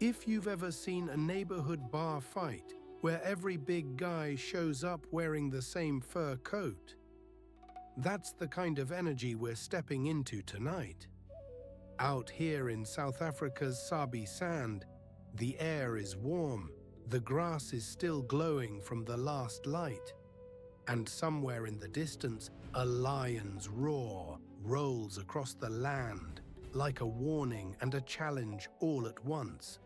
If you've ever seen a neighborhood bar fight where every big guy shows up wearing the same fur coat, that's the kind of energy we're stepping into tonight. Out here in South Africa's Sabi Sand, the air is warm, the grass is still glowing from the last light, and somewhere in the distance, a lion's roar rolls across the land like a warning and a challenge all at once.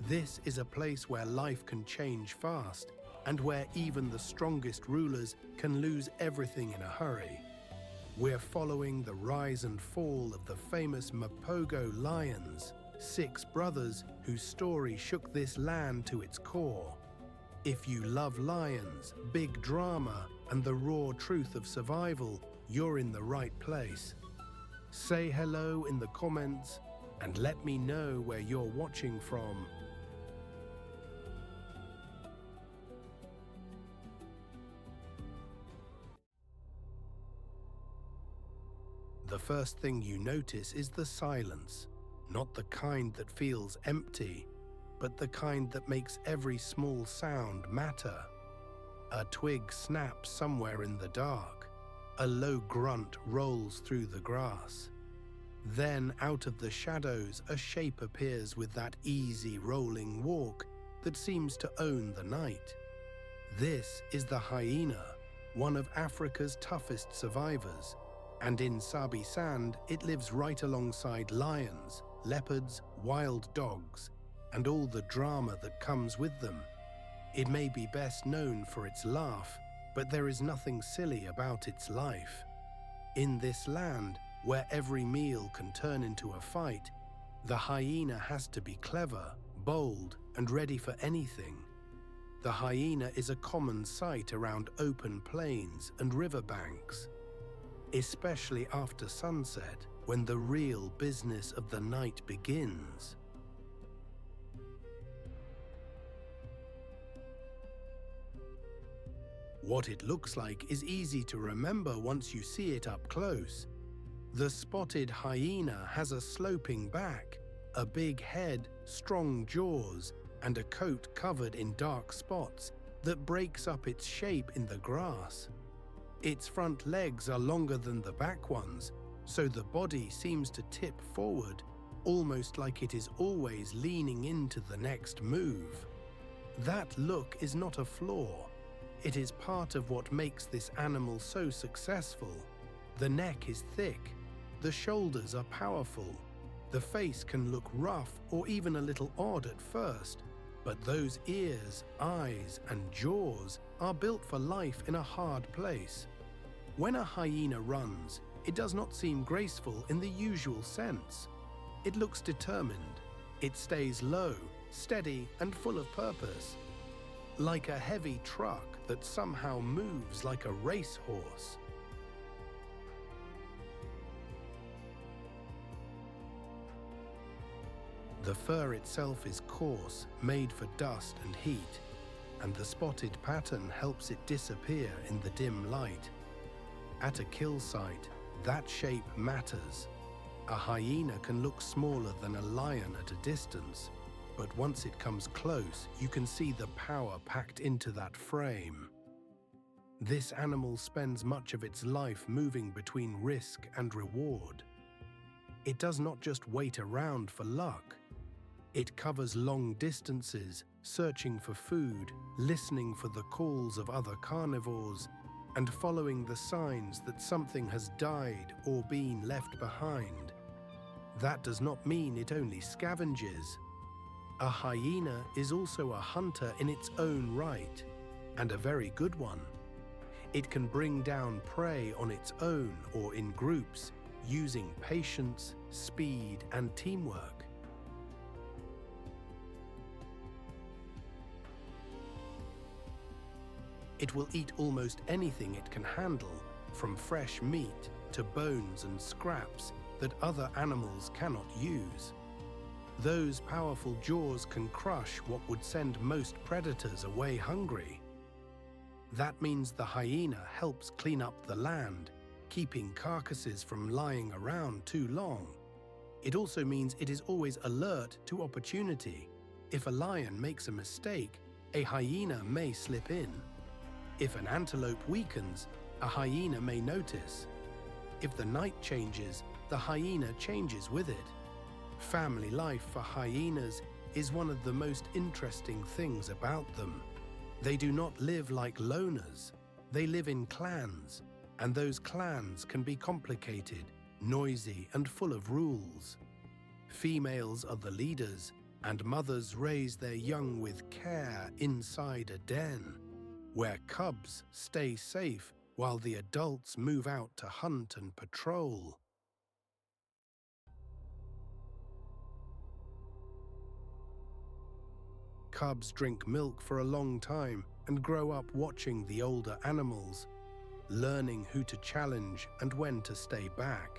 This is a place where life can change fast and where even the strongest rulers can lose everything in a hurry. We're following the rise and fall of the famous Mapogo lions, 6 brothers whose story shook this land to its core. If you love lions, big drama, and the raw truth of survival, you're in the right place. Say hello in the comments and let me know where you're watching from. The first thing you notice is the silence, not the kind that feels empty, but the kind that makes every small sound matter. A twig snaps somewhere in the dark. A low grunt rolls through the grass. Then, out of the shadows, a shape appears with that easy rolling walk that seems to own the night. This is the hyena, one of Africa's toughest survivors. And in Sabi Sand, it lives right alongside lions, leopards, wild dogs, and all the drama that comes with them. It may be best known for its laugh, but there is nothing silly about its life. In this land, where every meal can turn into a fight, the hyena has to be clever, bold, and ready for anything. The hyena is a common sight around open plains and riverbanks, especially after sunset, when the real business of the night begins. What it looks like is easy to remember once you see it up close. The spotted hyena has a sloping back, a big head, strong jaws, and a coat covered in dark spots that breaks up its shape in the grass. Its front legs are longer than the back ones, so the body seems to tip forward, almost like it is always leaning into the next move. That look is not a flaw. It is part of what makes this animal so successful. The neck is thick, the shoulders are powerful, the face can look rough or even a little odd at first, but those ears, eyes, and jaws are built for life in a hard place. When a hyena runs, it does not seem graceful in the usual sense. It looks determined. It stays low, steady, and full of purpose, like a heavy truck that somehow moves like a racehorse. The fur itself is coarse, made for dust and heat, and the spotted pattern helps it disappear in the dim light. At a kill site, that shape matters. A hyena can look smaller than a lion at a distance, but once it comes close, you can see the power packed into that frame. This animal spends much of its life moving between risk and reward. It does not just wait around for luck. It covers long distances, searching for food, listening for the calls of other carnivores, and following the signs that something has died or been left behind. That does not mean it only scavenges. A hyena is also a hunter in its own right, and a very good one. It can bring down prey on its own or in groups, using patience, speed, and teamwork. It will eat almost anything it can handle, from fresh meat to bones and scraps that other animals cannot use. Those powerful jaws can crush what would send most predators away hungry. That means the hyena helps clean up the land, keeping carcasses from lying around too long. It also means it is always alert to opportunity, If a lion makes a mistake, a hyena may slip in. If an antelope weakens, a hyena may notice. If the night changes, the hyena changes with it. Family life for hyenas is one of the most interesting things about them. They do not live like loners. They live in clans, and those clans can be complicated, noisy, and full of rules. Females are the leaders, and mothers raise their young with care inside a den, where cubs stay safe while the adults move out to hunt and patrol. Cubs drink milk for a long time and grow up watching the older animals, learning who to challenge and when to stay back.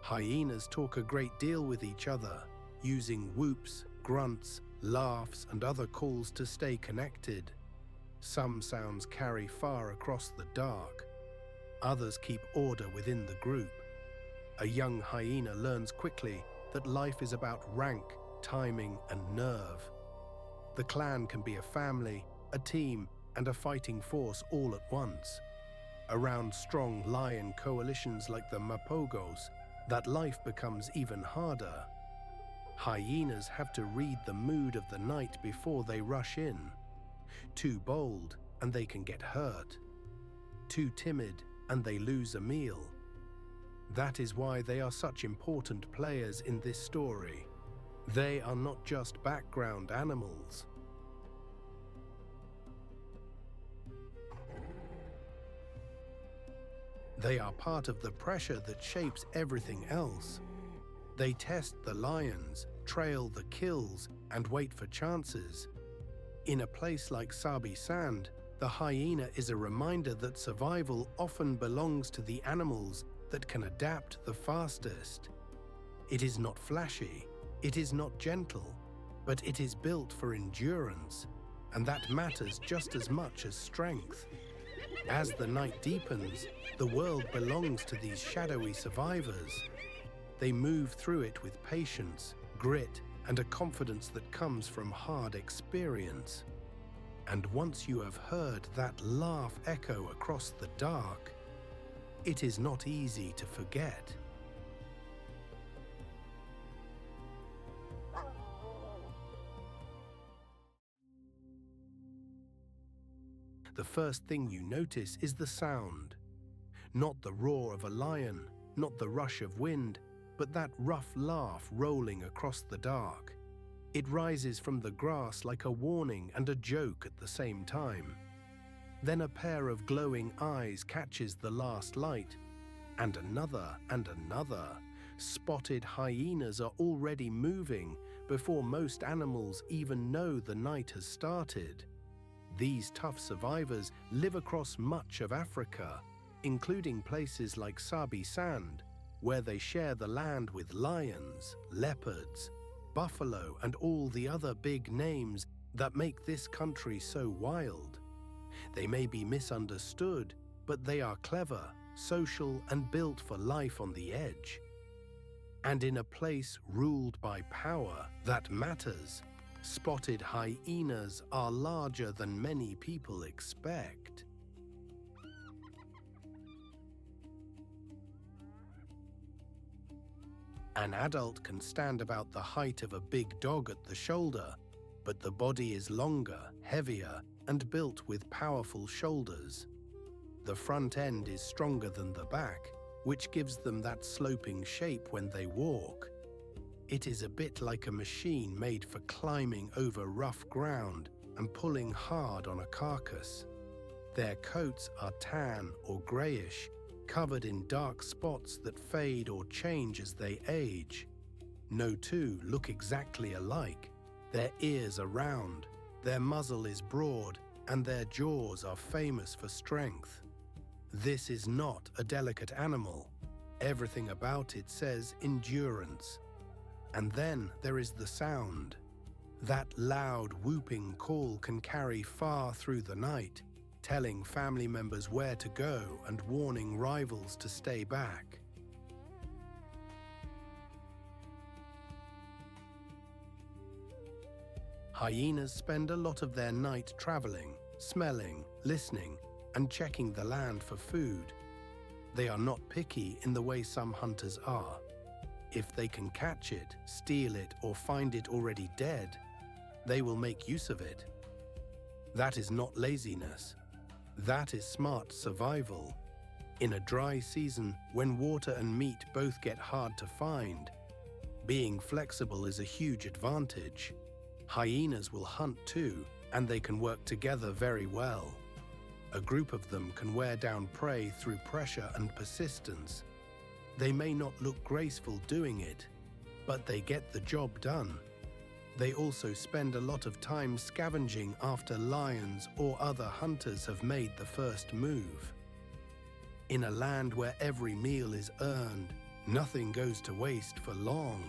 Hyenas talk a great deal with each other, using whoops, grunts, laughs, and other calls to stay connected. Some sounds carry far across the dark. Others keep order within the group. A young hyena learns quickly that life is about rank, timing, and nerve. The clan can be a family, a team, and a fighting force all at once. Around strong lion coalitions like the Mapogos, that life becomes even harder. Hyenas have to read the mood of the night before they rush in. Too bold, and they can get hurt. Too timid, and they lose a meal. That is why they are such important players in this story. They are not just background animals. They are part of the pressure that shapes everything else. They test the lions, trail the kills, and wait for chances. In a place like Sabi Sand, the hyena is a reminder that survival often belongs to the animals that can adapt the fastest. It is not flashy, it is not gentle, but it is built for endurance, and that matters just as much as strength. As the night deepens, the world belongs to these shadowy survivors. They move through it with patience, grit, and a confidence that comes from hard experience. And once you have heard that laugh echo across the dark, it is not easy to forget. The first thing you notice is the sound. Not the roar of a lion, not the rush of wind, but that rough laugh rolling across the dark. It rises from the grass like a warning and a joke at the same time. Then a pair of glowing eyes catches the last light, and another and another. Spotted hyenas are already moving before most animals even know the night has started. These tough survivors live across much of Africa, including places like Sabi Sand, where they share the land with lions, leopards, buffalo, and all the other big names that make this country so wild. They may be misunderstood, but they are clever, social, and built for life on the edge. And in a place ruled by power that matters, spotted hyenas are larger than many people expect. An adult can stand about the height of a big dog at the shoulder, but the body is longer, heavier, and built with powerful shoulders. The front end is stronger than the back, which gives them that sloping shape when they walk. It is a bit like a machine made for climbing over rough ground and pulling hard on a carcass. Their coats are tan or grayish, covered in dark spots that fade or change as they age. No two look exactly alike. Their ears are round, their muzzle is broad, and their jaws are famous for strength. This is not a delicate animal. Everything about it says endurance. And then there is the sound. That loud whooping call can carry far through the night, telling family members where to go and warning rivals to stay back. Hyenas spend a lot of their night traveling, smelling, listening, and checking the land for food. They are not picky in the way some hunters are. If they can catch it, steal it, or find it already dead, they will make use of it. That is not laziness. That is smart survival. In a dry season, when water and meat both get hard to find, being flexible is a huge advantage. Hyenas will hunt too, and they can work together very well. A group of them can wear down prey through pressure and persistence. They may not look graceful doing it, but they get the job done. They also spend a lot of time scavenging after lions or other hunters have made the first move. In a land where every meal is earned, nothing goes to waste for long.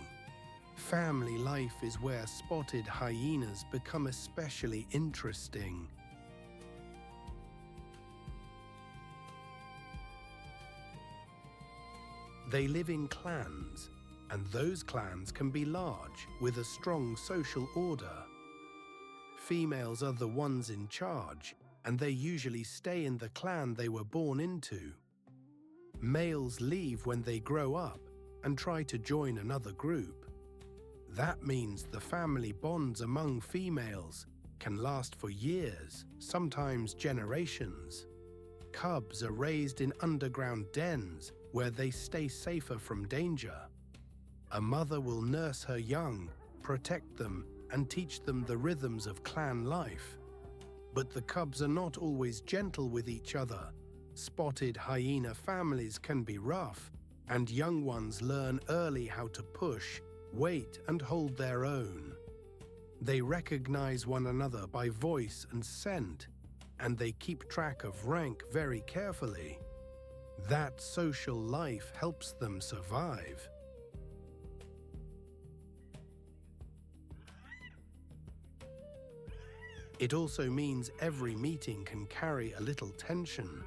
Family life is where spotted hyenas become especially interesting. They live in clans, and those clans can be large, with a strong social order. Females are the ones in charge, and they usually stay in the clan they were born into. Males leave when they grow up and try to join another group. That means the family bonds among females can last for years, sometimes generations. Cubs are raised in underground dens where they stay safer from danger. A mother will nurse her young, protect them, and teach them the rhythms of clan life. But the cubs are not always gentle with each other. Spotted hyena families can be rough, and young ones learn early how to push, wait, and hold their own. They recognize one another by voice and scent, and they keep track of rank very carefully. That social life helps them survive. It also means every meeting can carry a little tension.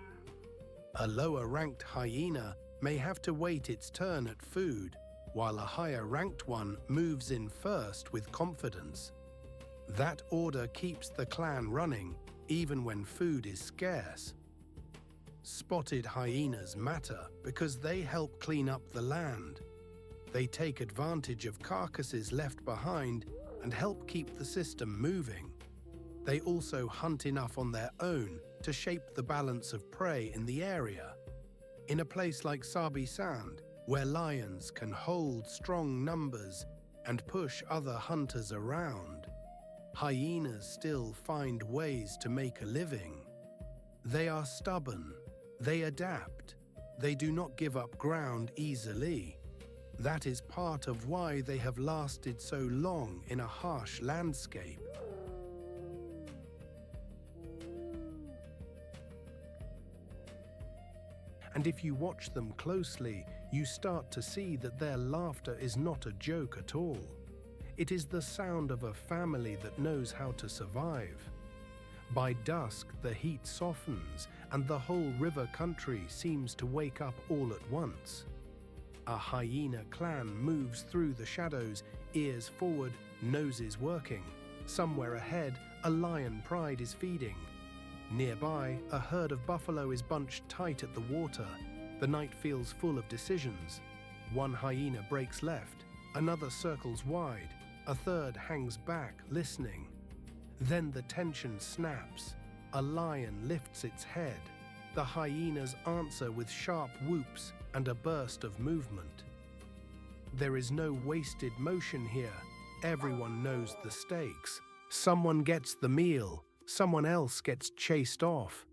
A lower-ranked hyena may have to wait its turn at food, while a higher-ranked one moves in first with confidence. That order keeps the clan running, even when food is scarce. Spotted hyenas matter because they help clean up the land. They take advantage of carcasses left behind and help keep the system moving. They also hunt enough on their own to shape the balance of prey in the area. In a place like Sabi Sand, where lions can hold strong numbers and push other hunters around, hyenas still find ways to make a living. They are stubborn. They adapt. They do not give up ground easily. That is part of why they have lasted so long in a harsh landscape. And if you watch them closely, you start to see that their laughter is not a joke at all. It is the sound of a family that knows how to survive. By dusk, the heat softens, and the whole river country seems to wake up all at once. A hyena clan moves through the shadows, ears forward, noses working. Somewhere ahead, a lion pride is feeding. Nearby, a herd of buffalo is bunched tight at the water. The night feels full of decisions. One hyena breaks left, another circles wide, a third hangs back, listening. Then the tension snaps. A lion lifts its head. The hyenas answer with sharp whoops and a burst of movement. There is no wasted motion here. Everyone knows the stakes. Someone gets the meal. Someone else gets chased off.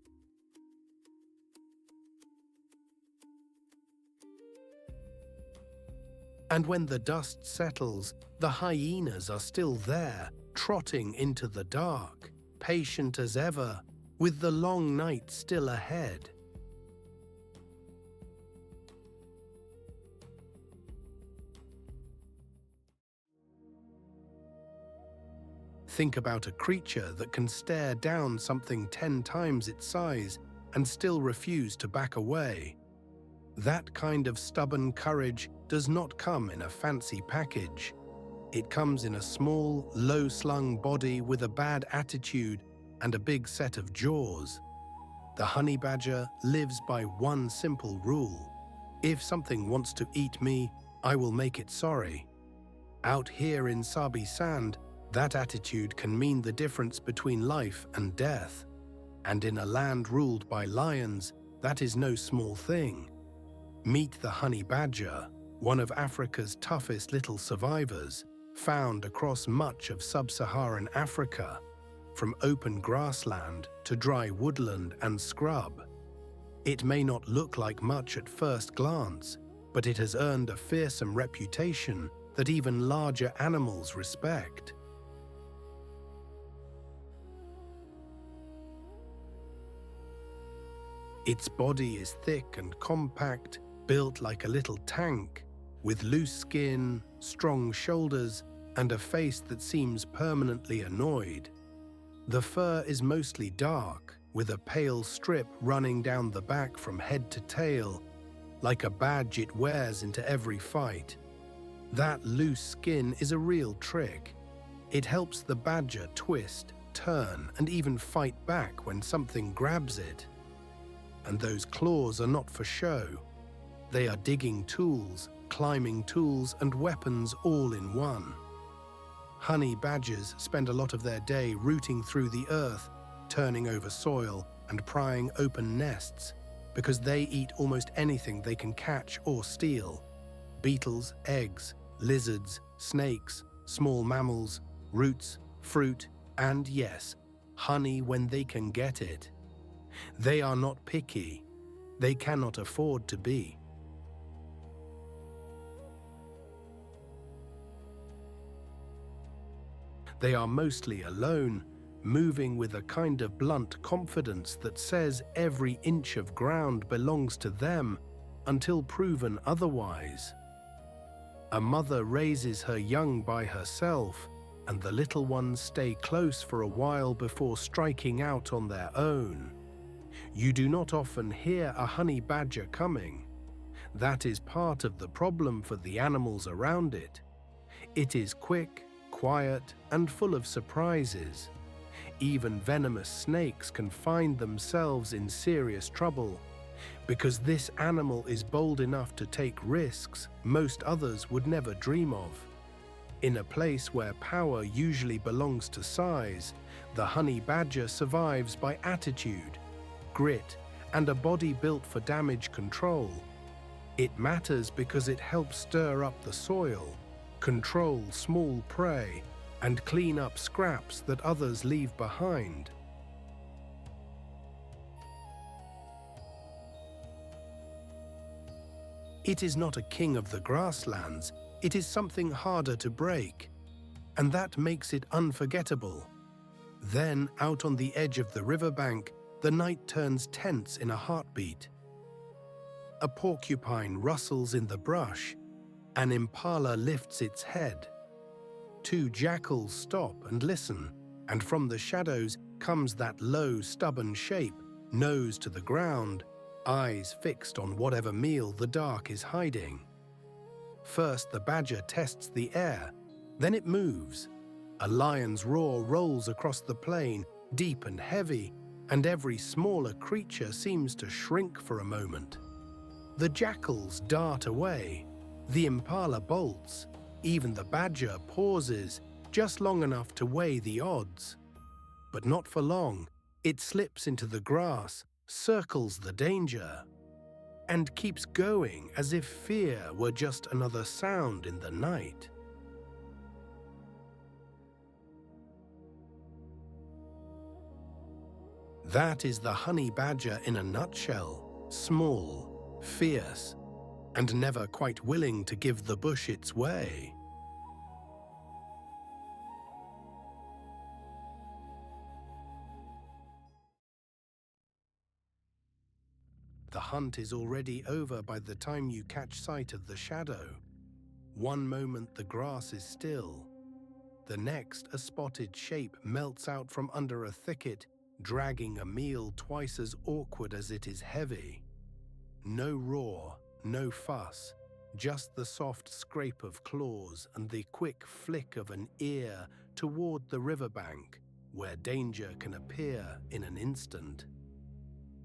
And when the dust settles, the hyenas are still there, trotting into the dark, patient as ever, with the long night still ahead. Think about a creature that can stare down something 10 times its size and still refuse to back away. That kind of stubborn courage does not come in a fancy package. It comes in a small, low-slung body with a bad attitude and a big set of jaws. The honey badger lives by one simple rule. If something wants to eat me, I will make it sorry. Out here in Sabi Sand, that attitude can mean the difference between life and death. And in a land ruled by lions, that is no small thing. Meet the honey badger, one of Africa's toughest little survivors, found across much of sub-Saharan Africa, from open grassland to dry woodland and scrub. It may not look like much at first glance, but it has earned a fearsome reputation that even larger animals respect. Its body is thick and compact, built like a little tank, with loose skin, strong shoulders, and a face that seems permanently annoyed. The fur is mostly dark, with a pale strip running down the back from head to tail, like a badge it wears into every fight. That loose skin is a real trick. It helps the badger twist, turn, and even fight back when something grabs it. And those claws are not for show. They are digging tools, climbing tools, and weapons all in one. Honey badgers spend a lot of their day rooting through the earth, turning over soil, and prying open nests, because they eat almost anything they can catch or steal. Beetles, eggs, lizards, snakes, small mammals, roots, fruit, and yes, honey when they can get it. They are not picky. They cannot afford to be. They are mostly alone, moving with a kind of blunt confidence that says every inch of ground belongs to them until proven otherwise. A mother raises her young by herself, and the little ones stay close for a while before striking out on their own. You do not often hear a honey badger coming. That is part of the problem for the animals around it. It is quick, quiet, and full of surprises. Even venomous snakes can find themselves in serious trouble, because this animal is bold enough to take risks most others would never dream of. In a place where power usually belongs to size, the honey badger survives by attitude, grit, and a body built for damage control. It matters because it helps stir up the soil, control small prey, and clean up scraps that others leave behind. It is not a king of the grasslands, it is something harder to break, and that makes it unforgettable. Then, out on the edge of the riverbank, the night turns tense in a heartbeat. A porcupine rustles in the brush. An impala lifts its head. Two jackals stop and listen, and from the shadows comes that low, stubborn shape, nose to the ground, eyes fixed on whatever meal the dark is hiding. First, the badger tests the air, then it moves. A lion's roar rolls across the plain, deep and heavy, and every smaller creature seems to shrink for a moment. The jackals dart away. The impala bolts. Even the badger pauses, just long enough to weigh the odds. But not for long. It slips into the grass, circles the danger, and keeps going as if fear were just another sound in the night. That is the honey badger in a nutshell, small, fierce, and never quite willing to give the bush its way. The hunt is already over by the time you catch sight of the shadow. One moment the grass is still. The next, a spotted shape melts out from under a thicket, dragging a meal twice as awkward as it is heavy. No roar, no fuss, Just the soft scrape of claws and the quick flick of an ear toward the riverbank, where danger can appear in an instant.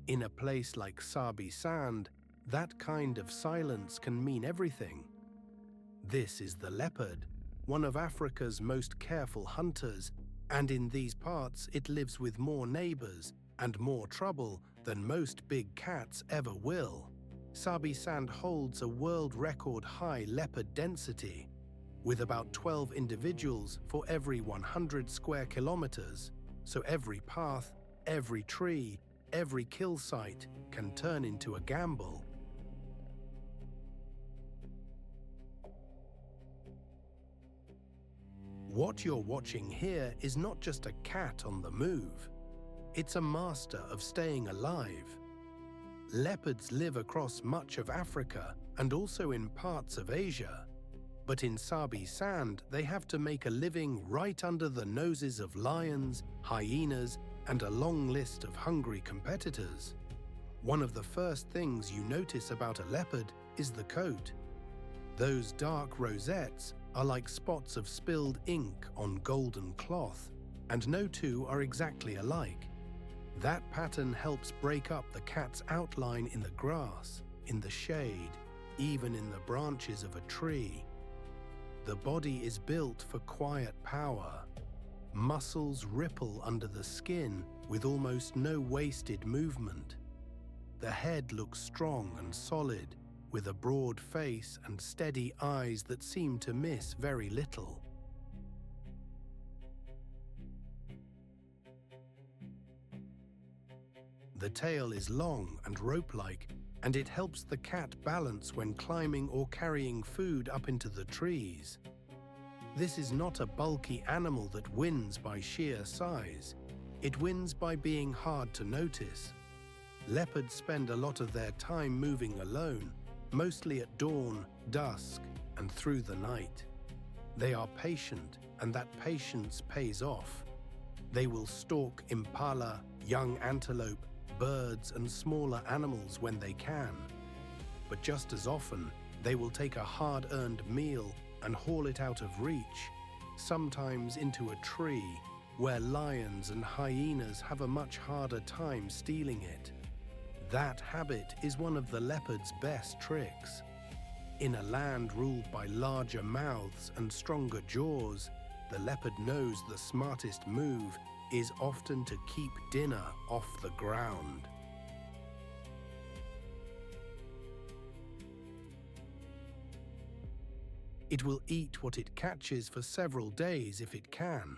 In a place like Sabi Sand, that kind of silence can mean everything. This is the leopard, one of Africa's most careful hunters, and in these parts it lives with more neighbors and more trouble than most big cats ever will. Sabi Sand holds a world record high leopard density, with about 12 individuals for every 100 square kilometers, so every path, every tree, every kill site can turn into a gamble. What you're watching here is not just a cat on the move. It's a master of staying alive. Leopards live across much of Africa and also in parts of Asia. But in Sabi Sand, they have to make a living right under the noses of lions, hyenas, and a long list of hungry competitors. One of the first things you notice about a leopard is the coat. Those dark rosettes are like spots of spilled ink on golden cloth, and no two are exactly alike. That pattern helps break up the cat's outline in the grass, in the shade, even in the branches of a tree. The body is built for quiet power. Muscles ripple under the skin with almost no wasted movement. The head looks strong and solid, with a broad face and steady eyes that seem to miss very little. The tail is long and rope-like, and it helps the cat balance when climbing or carrying food up into the trees. This is not a bulky animal that wins by sheer size. It wins by being hard to notice. Leopards spend a lot of their time moving alone, mostly at dawn, dusk, and through the night. They are patient, and that patience pays off. They will stalk impala, young antelope, birds, and smaller animals when they can. But just as often, they will take a hard-earned meal and haul it out of reach, sometimes into a tree, where lions and hyenas have a much harder time stealing it. That habit is one of the leopard's best tricks. In a land ruled by larger mouths and stronger jaws, the leopard knows the smartest move is often to keep dinner off the ground. It will eat what it catches for several days if it can.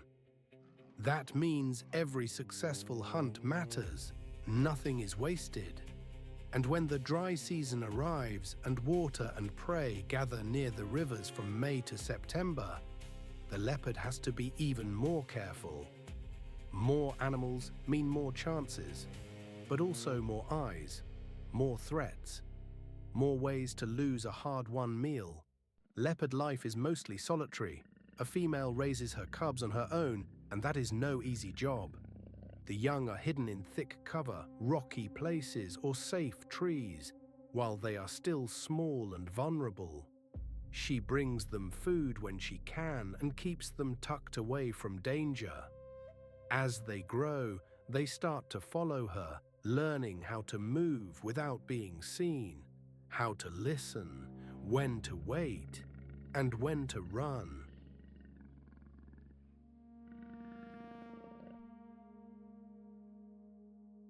That means every successful hunt matters. Nothing is wasted. And when the dry season arrives and water and prey gather near the rivers from May to September, the leopard has to be even more careful. More animals mean more chances, but also more eyes, more threats, more ways to lose a hard-won meal. Leopard life is mostly solitary. A female raises her cubs on her own, and that is no easy job. The young are hidden in thick cover, rocky places, or safe trees, while they are still small and vulnerable. She brings them food when she can and keeps them tucked away from danger. As they grow, they start to follow her, learning how to move without being seen, how to listen, when to wait, and when to run.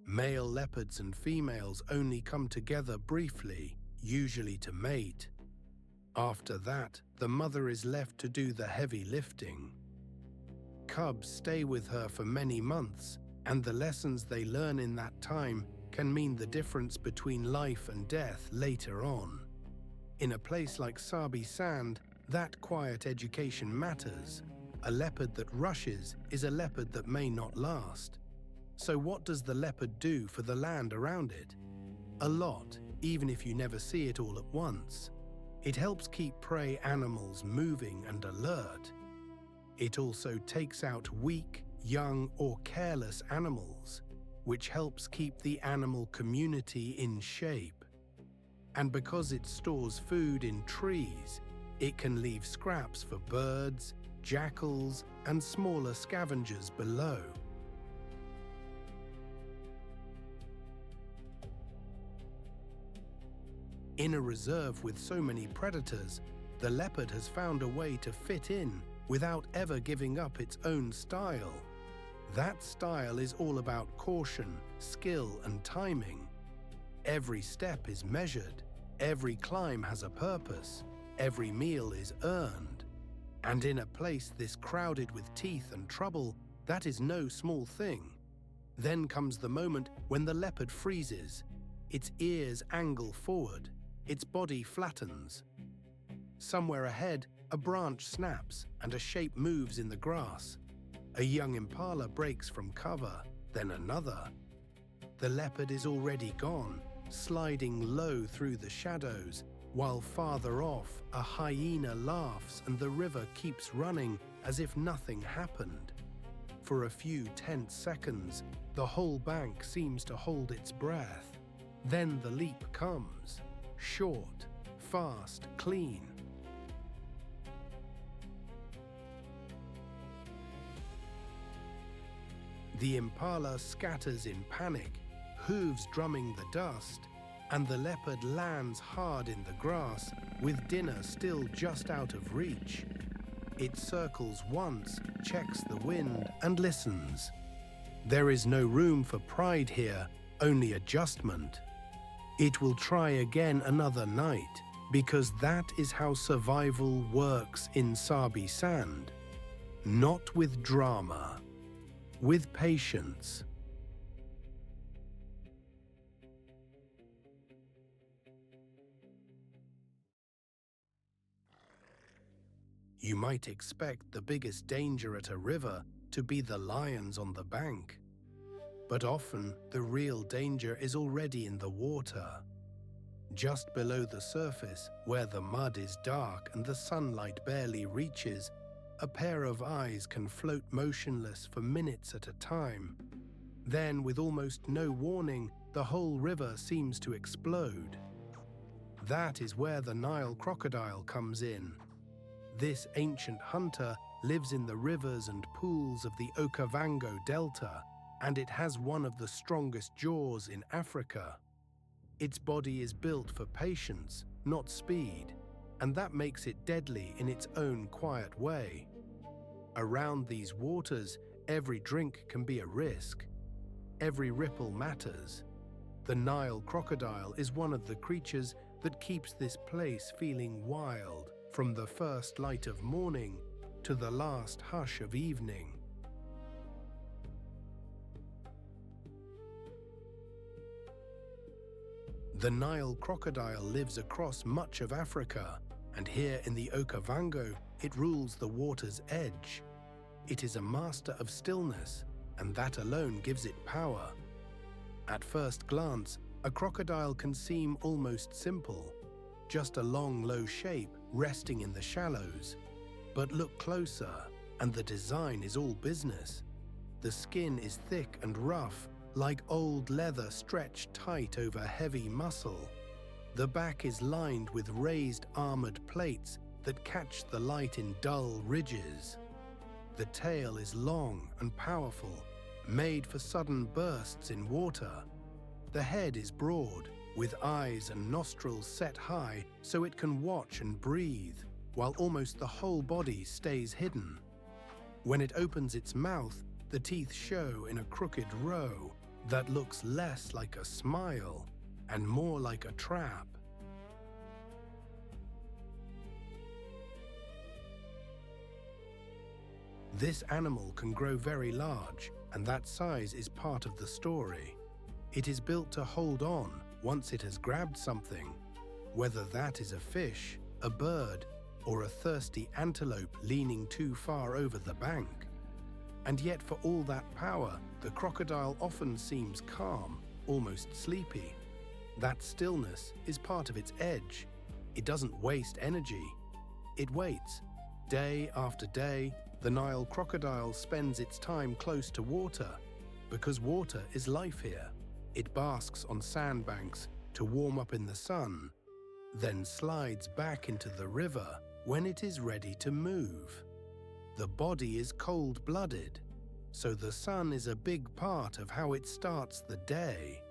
Male leopards and females only come together briefly, usually to mate. After that, the mother is left to do the heavy lifting. Cubs stay with her for many months, and the lessons they learn in that time can mean the difference between life and death later on. In a place like Sabi Sand, that quiet education matters. A leopard that rushes is a leopard that may not last. So what does the leopard do for the land around it? A lot, even if you never see it all at once. It helps keep prey animals moving and alert. It also takes out weak, young, or careless animals, which helps keep the animal community in shape. And because it stores food in trees, it can leave scraps for birds, jackals, and smaller scavengers below. In a reserve with so many predators, the leopard has found a way to fit in without ever giving up its own style. That style is all about caution, skill, and timing. Every step is measured, every climb has a purpose, every meal is earned. And in a place this crowded with teeth and trouble, that is no small thing. Then comes the moment when the leopard freezes. Its ears angle forward, its body flattens. Somewhere ahead, a branch snaps and a shape moves in the grass. A young impala breaks from cover, then another. The leopard is already gone, sliding low through the shadows, while farther off, a hyena laughs and the river keeps running as if nothing happened. For a few tense seconds, the whole bank seems to hold its breath. Then the leap comes, short, fast, clean. The impala scatters in panic, hooves drumming the dust, and the leopard lands hard in the grass, with dinner still just out of reach. It circles once, checks the wind, and listens. There is no room for pride here, only adjustment. It will try again another night, because that is how survival works in Sabi sand. Not with drama, with patience. You might expect the biggest danger at a river to be the lions on the bank. But often, the real danger is already in the water. Just below the surface, where the mud is dark and the sunlight barely reaches, a pair of eyes can float motionless for minutes at a time. Then, with almost no warning, the whole river seems to explode. That is where the Nile crocodile comes in. This ancient hunter lives in the rivers and pools of the Okavango Delta, and it has one of the strongest jaws in Africa. Its body is built for patience, not speed, and that makes it deadly in its own quiet way. Around these waters, every drink can be a risk. Every ripple matters. The Nile crocodile is one of the creatures that keeps this place feeling wild, from the first light of morning to the last hush of evening. The Nile crocodile lives across much of Africa, and here in the Okavango, it rules the water's edge. It is a master of stillness, and that alone gives it power. At first glance, a crocodile can seem almost simple, just a long, low shape resting in the shallows. But look closer, and the design is all business. The skin is thick and rough, like old leather stretched tight over heavy muscle. The back is lined with raised armored plates that catch the light in dull ridges. The tail is long and powerful, made for sudden bursts in water. The head is broad, with eyes and nostrils set high so it can watch and breathe, while almost the whole body stays hidden. When it opens its mouth, the teeth show in a crooked row that looks less like a smile and more like a trap. This animal can grow very large, and that size is part of the story. It is built to hold on once it has grabbed something, whether that is a fish, a bird, or a thirsty antelope leaning too far over the bank. And yet for all that power, the crocodile often seems calm, almost sleepy. That stillness is part of its edge. It doesn't waste energy. It waits. Day after day, the Nile crocodile spends its time close to water, because water is life here. It basks on sandbanks to warm up in the sun, then slides back into the river when it is ready to move. The body is cold-blooded, so the sun is a big part of how it starts the day.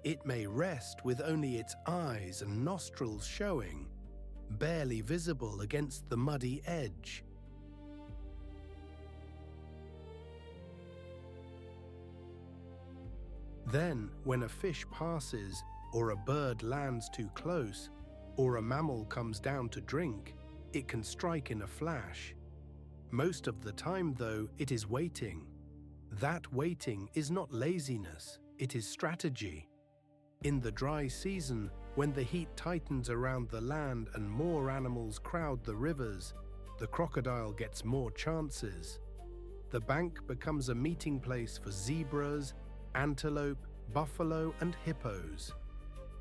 It may rest with only its eyes and nostrils showing, barely visible against the muddy edge. Then, when a fish passes, or a bird lands too close, or a mammal comes down to drink, it can strike in a flash. Most of the time, though, it is waiting. That waiting is not laziness, it is strategy. In the dry season, when the heat tightens around the land and more animals crowd the rivers, the crocodile gets more chances. The bank becomes a meeting place for zebras, antelope, buffalo, and hippos.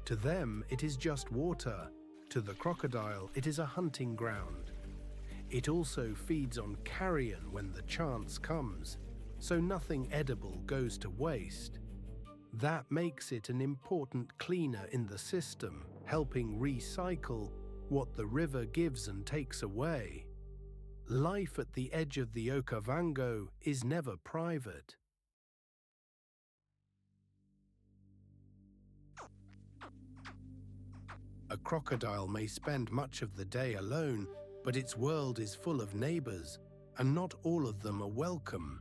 To them, it is just water. To the crocodile, it is a hunting ground. It also feeds on carrion when the chance comes, so nothing edible goes to waste. That makes it an important cleaner in the system, helping recycle what the river gives and takes away. Life at the edge of the Okavango is never private. A crocodile may spend much of the day alone, but its world is full of neighbors, and not all of them are welcome.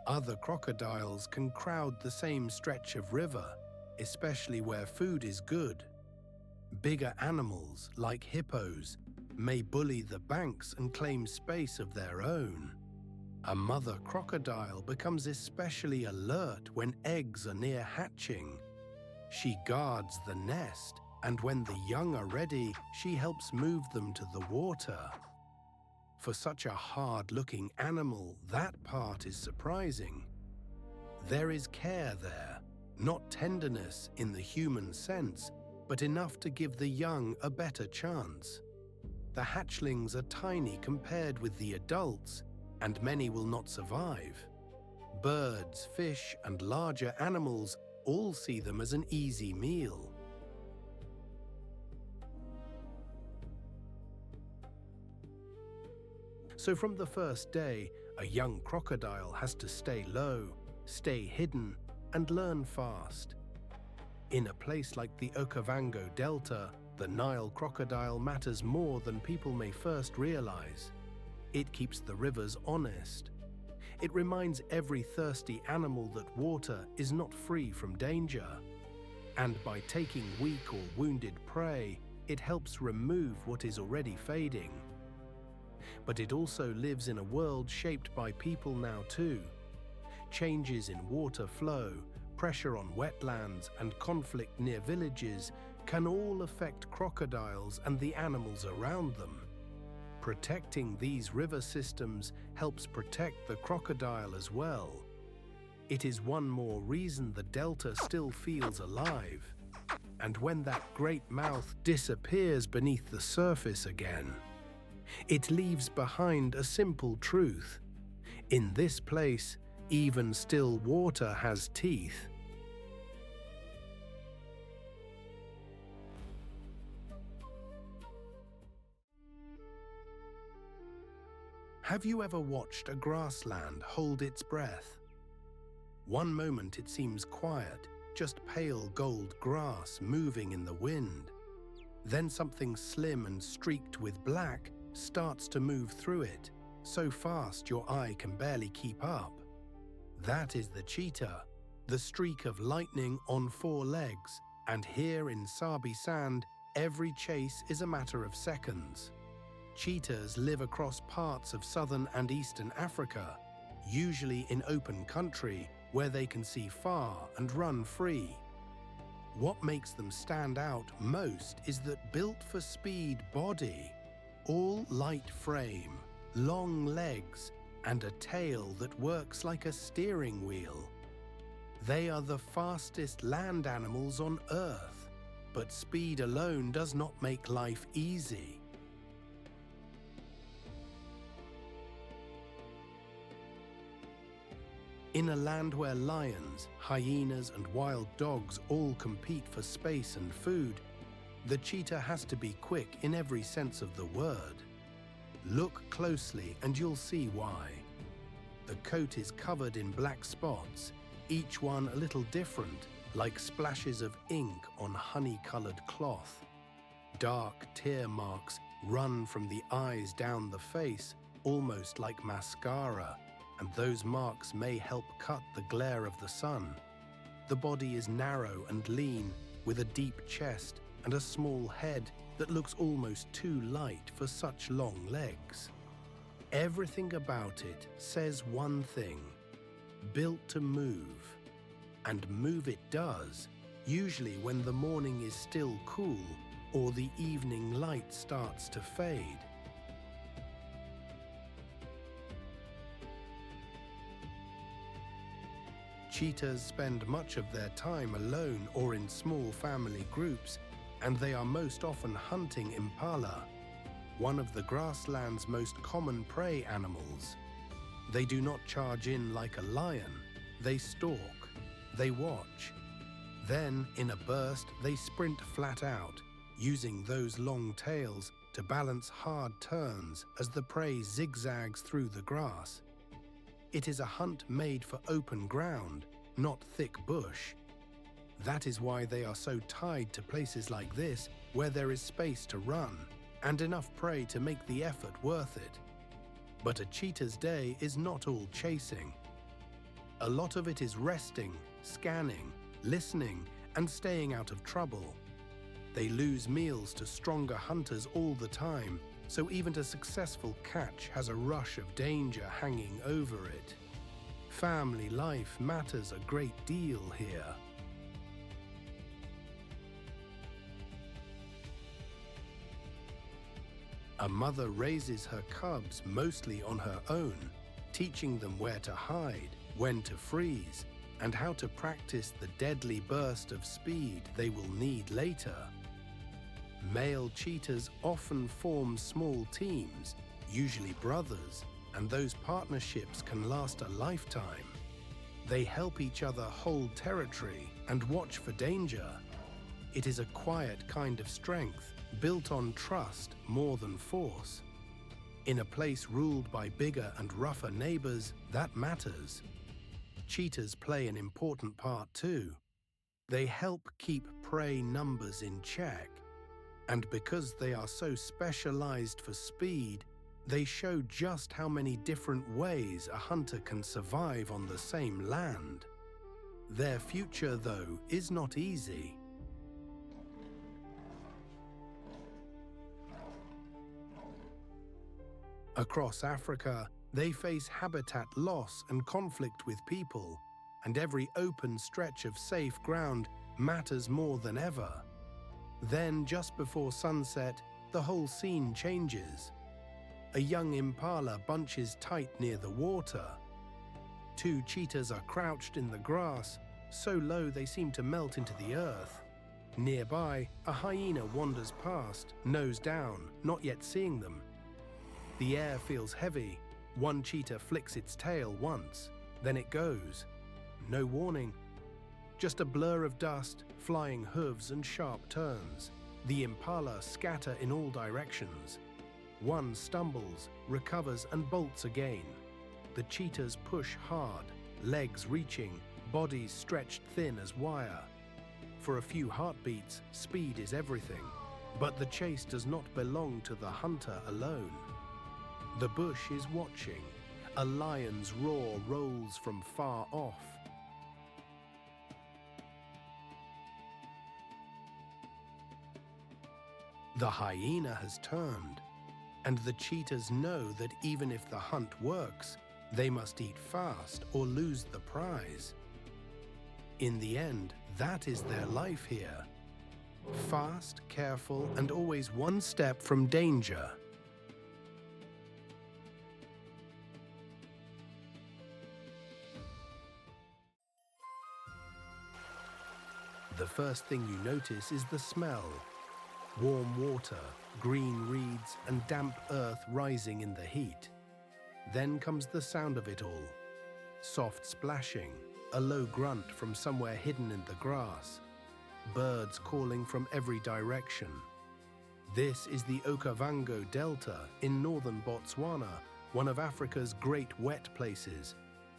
Other crocodiles can crowd the same stretch of river, especially where food is good. Bigger animals, like hippos, may bully the banks and claim space of their own. A mother crocodile becomes especially alert when eggs are near hatching. She guards the nest, and when the young are ready, she helps move them to the water. For such a hard-looking animal, that part is surprising. There is care there, not tenderness in the human sense, but enough to give the young a better chance. The hatchlings are tiny compared with the adults, and many will not survive. Birds, fish, and larger animals all see them as an easy meal. So from the first day, a young crocodile has to stay low, stay hidden, and learn fast. In a place like the Okavango Delta, the Nile crocodile matters more than people may first realize. It keeps the rivers honest. It reminds every thirsty animal that water is not free from danger. And by taking weak or wounded prey, it helps remove what is already fading. But it also lives in a world shaped by people now too. Changes in water flow, pressure on wetlands, and conflict near villages can all affect crocodiles and the animals around them. Protecting these river systems helps protect the crocodile as well. It is one more reason the delta still feels alive. And when that great mouth disappears beneath the surface again, it leaves behind a simple truth. In this place, even still water has teeth. Have you ever watched a grassland hold its breath? One moment it seems quiet, just pale gold grass moving in the wind. Then something slim and streaked with black starts to move through it, so fast your eye can barely keep up. That is the cheetah, the streak of lightning on 4 legs, and here in Sabi Sand, every chase is a matter of seconds. Cheetahs live across parts of southern and eastern Africa, usually in open country where they can see far and run free. What makes them stand out most is that built-for-speed body, all light frame, long legs, and a tail that works like a steering wheel. They are the fastest land animals on Earth, but speed alone does not make life easy. In a land where lions, hyenas, and wild dogs all compete for space and food, The cheetah has to be quick in every sense of the word. Look closely and you'll see why. The coat is covered in black spots, each one a little different, like splashes of ink on honey-colored cloth. Dark tear marks run from the eyes down the face, almost like mascara, and those marks may help cut the glare of the sun. The body is narrow and lean, with a deep chest and a small head that looks almost too light for such long legs. Everything about it says one thing: built to move. And move it does, usually when the morning is still cool or the evening light starts to fade. Cheetahs spend much of their time alone or in small family groups, and they are most often hunting impala, one of the grassland's most common prey animals. They do not charge in like a lion. They stalk. They watch. Then, in a burst, they sprint flat out, using those long tails to balance hard turns as the prey zigzags through the grass. It is a hunt made for open ground, not thick bush. That is why they are so tied to places like this, where there is space to run and enough prey to make the effort worth it. But a cheetah's day is not all chasing. A lot of it is resting, scanning, listening, and staying out of trouble. They lose meals to stronger hunters all the time, so even a successful catch has a rush of danger hanging over it. Family life matters a great deal here. A mother raises her cubs mostly on her own, teaching them where to hide, when to freeze, and how to practice the deadly burst of speed they will need later. Male cheetahs often form small teams, usually brothers, and those partnerships can last a lifetime. They help each other hold territory and watch for danger. It is a quiet kind of strength, built on trust more than force. In a place ruled by bigger and rougher neighbors, that matters. Cheetahs play an important part too. They help keep prey numbers in check. And because they are so specialized for speed, they show just how many different ways a hunter can survive on the same land. Their future, though, is not easy. Across Africa, they face habitat loss and conflict with people, and every open stretch of safe ground matters more than ever. Then, just before sunset, the whole scene changes. A young impala bunches tight near the water. Two cheetahs are crouched in the grass, so low they seem to melt into the earth. Nearby, a hyena wanders past, nose down, not yet seeing them. The air feels heavy. One cheetah flicks its tail once, then it goes. No warning. Just a blur of dust, flying hooves and sharp turns. The impala scatter in all directions. One stumbles, recovers and bolts again. The cheetahs push hard, legs reaching, bodies stretched thin as wire. For a few heartbeats, speed is everything. But the chase does not belong to the hunter alone. The bush is watching. A lion's roar rolls from far off. The hyena has turned, and the cheetahs know that even if the hunt works, they must eat fast or lose the prize. In the end, that is their life here. Fast, careful, and always one step from danger. The first thing you notice is the smell. Warm water, green reeds, and damp earth rising in the heat. Then comes the sound of it all. Soft splashing, a low grunt from somewhere hidden in the grass. birds calling from every direction. This is the Okavango Delta in northern Botswana, one of Africa's great wet places,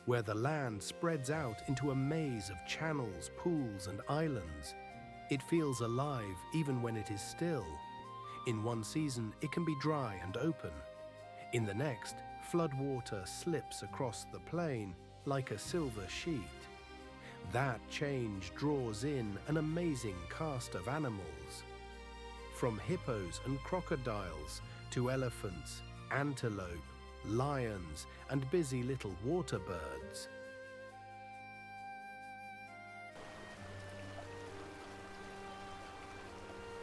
where the land spreads out into a maze of channels, pools, and islands. It feels alive even when it is still. In one season, it can be dry and open. In the next, floodwater slips across the plain like a silver sheet. That change draws in an amazing cast of animals. From hippos and crocodiles to elephants, antelope, lions, and busy little water birds.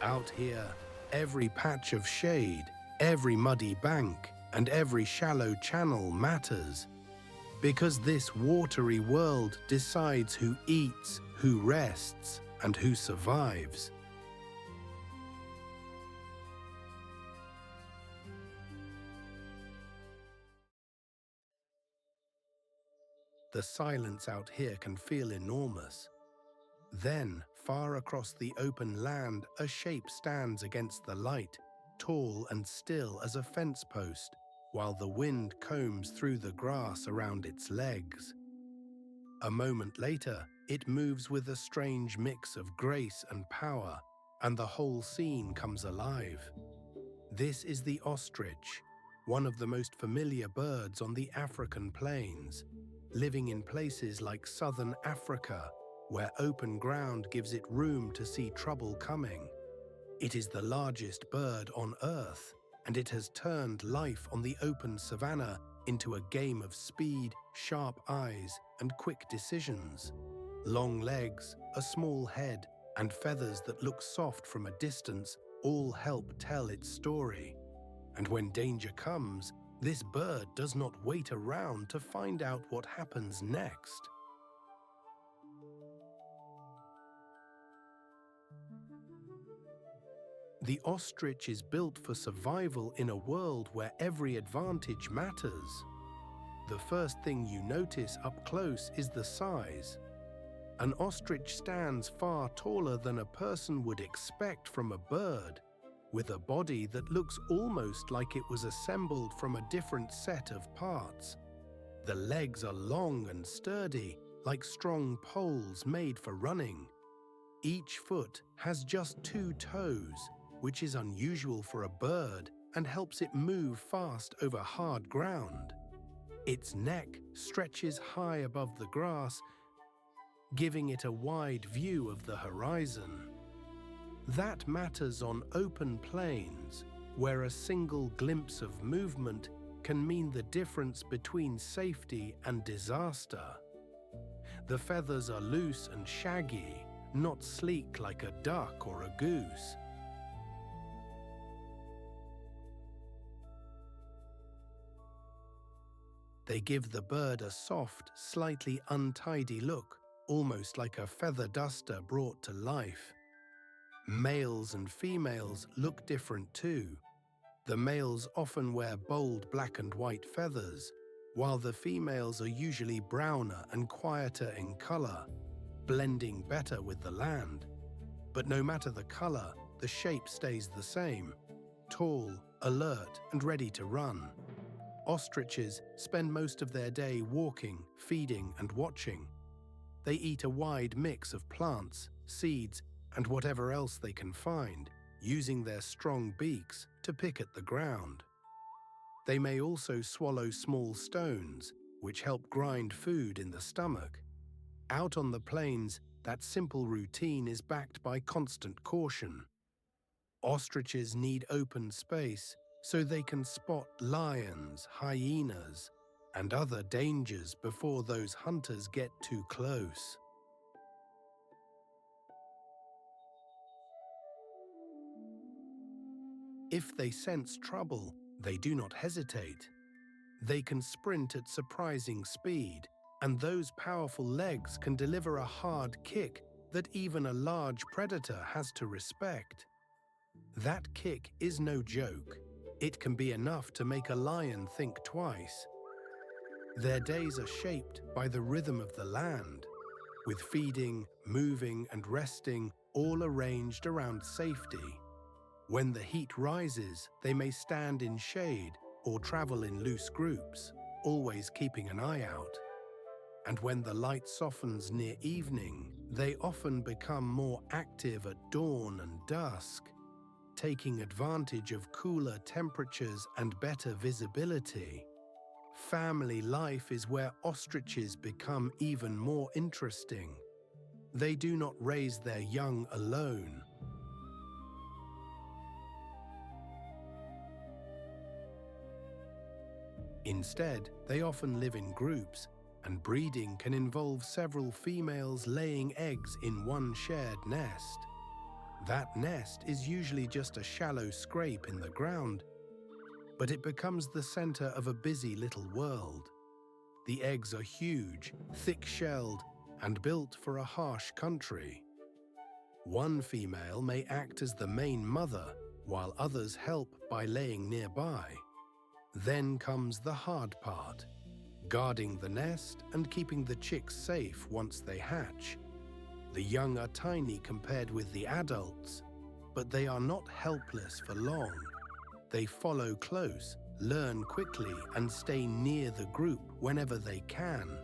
Out here, every patch of shade, every muddy bank, and every shallow channel matters. Because this watery world decides who eats, who rests, and who survives. The silence out here can feel enormous. Then, far across the open land, a shape stands against the light, tall and still as a fence post, while the wind combs through the grass around its legs. A moment later, it moves with a strange mix of grace and power, and the whole scene comes alive. This is the ostrich, one of the most familiar birds on the African plains, living in places like southern Africa, where open ground gives it room to see trouble coming. It is the largest bird on Earth, and it has turned life on the open savanna into a game of speed, sharp eyes, and quick decisions. Long legs, a small head, and feathers that look soft from a distance all help tell its story. And when danger comes, this bird does not wait around to find out what happens next. The ostrich is built for survival in a world where every advantage matters. The first thing you notice up close is the size. An ostrich stands far taller than a person would expect from a bird, with a body that looks almost like it was assembled from a different set of parts. The legs are long and sturdy, like strong poles made for running. Each foot has just 2 toes, which is unusual for a bird and helps it move fast over hard ground. Its neck stretches high above the grass, giving it a wide view of the horizon. That matters on open plains, where a single glimpse of movement can mean the difference between safety and disaster. The feathers are loose and shaggy, not sleek like a duck or a goose. They give the bird a soft, slightly untidy look, almost like a feather duster brought to life. Males and females look different too. The males often wear bold black and white feathers, while the females are usually browner and quieter in color, blending better with the land. But no matter the color, the shape stays the same: tall, alert, and ready to run. Ostriches spend most of their day walking, feeding, and watching. They eat a wide mix of plants, seeds, and whatever else they can find, using their strong beaks to pick at the ground. They may also swallow small stones, which help grind food in the stomach. Out on the plains, that simple routine is backed by constant caution. Ostriches need open space so they can spot lions, hyenas, and other dangers before those hunters get too close. If they sense trouble, they do not hesitate. They can sprint at surprising speed, and those powerful legs can deliver a hard kick that even a large predator has to respect. That kick is no joke. It can be enough to make a lion think twice. Their days are shaped by the rhythm of the land, with feeding, moving, and resting all arranged around safety. When the heat rises, they may stand in shade or travel in loose groups, always keeping an eye out. And when the light softens near evening, they often become more active at dawn and dusk, taking advantage of cooler temperatures and better visibility. Family life is where ostriches become even more interesting. They do not raise their young alone. Instead, they often live in groups, and breeding can involve several females laying eggs in one shared nest. That nest is usually just a shallow scrape in the ground, but it becomes the center of a busy little world. The eggs are huge, thick-shelled, and built for a harsh country. One female may act as the main mother, while others help by laying nearby. Then comes the hard part, guarding the nest and keeping the chicks safe once they hatch. The young are tiny compared with the adults, but they are not helpless for long. They follow close, learn quickly, and stay near the group whenever they can.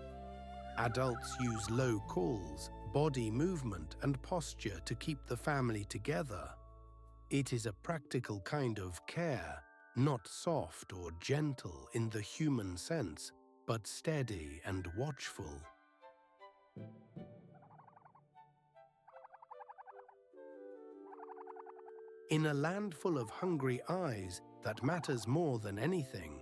Adults use low calls, body movement, and posture to keep the family together. It is a practical kind of care, not soft or gentle in the human sense, but steady and watchful. In a land full of hungry eyes, that matters more than anything.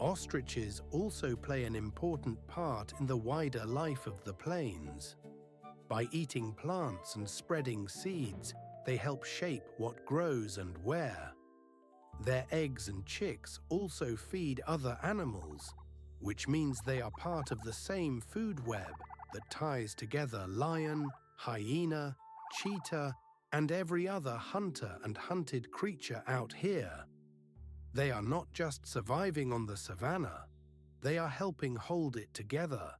Ostriches also play an important part in the wider life of the plains. By eating plants and spreading seeds, they help shape what grows and where. Their eggs and chicks also feed other animals, which means they are part of the same food web that ties together lion, hyena, cheetah, and every other hunter and hunted creature out here. They are not just surviving on the savannah, they are helping hold it together.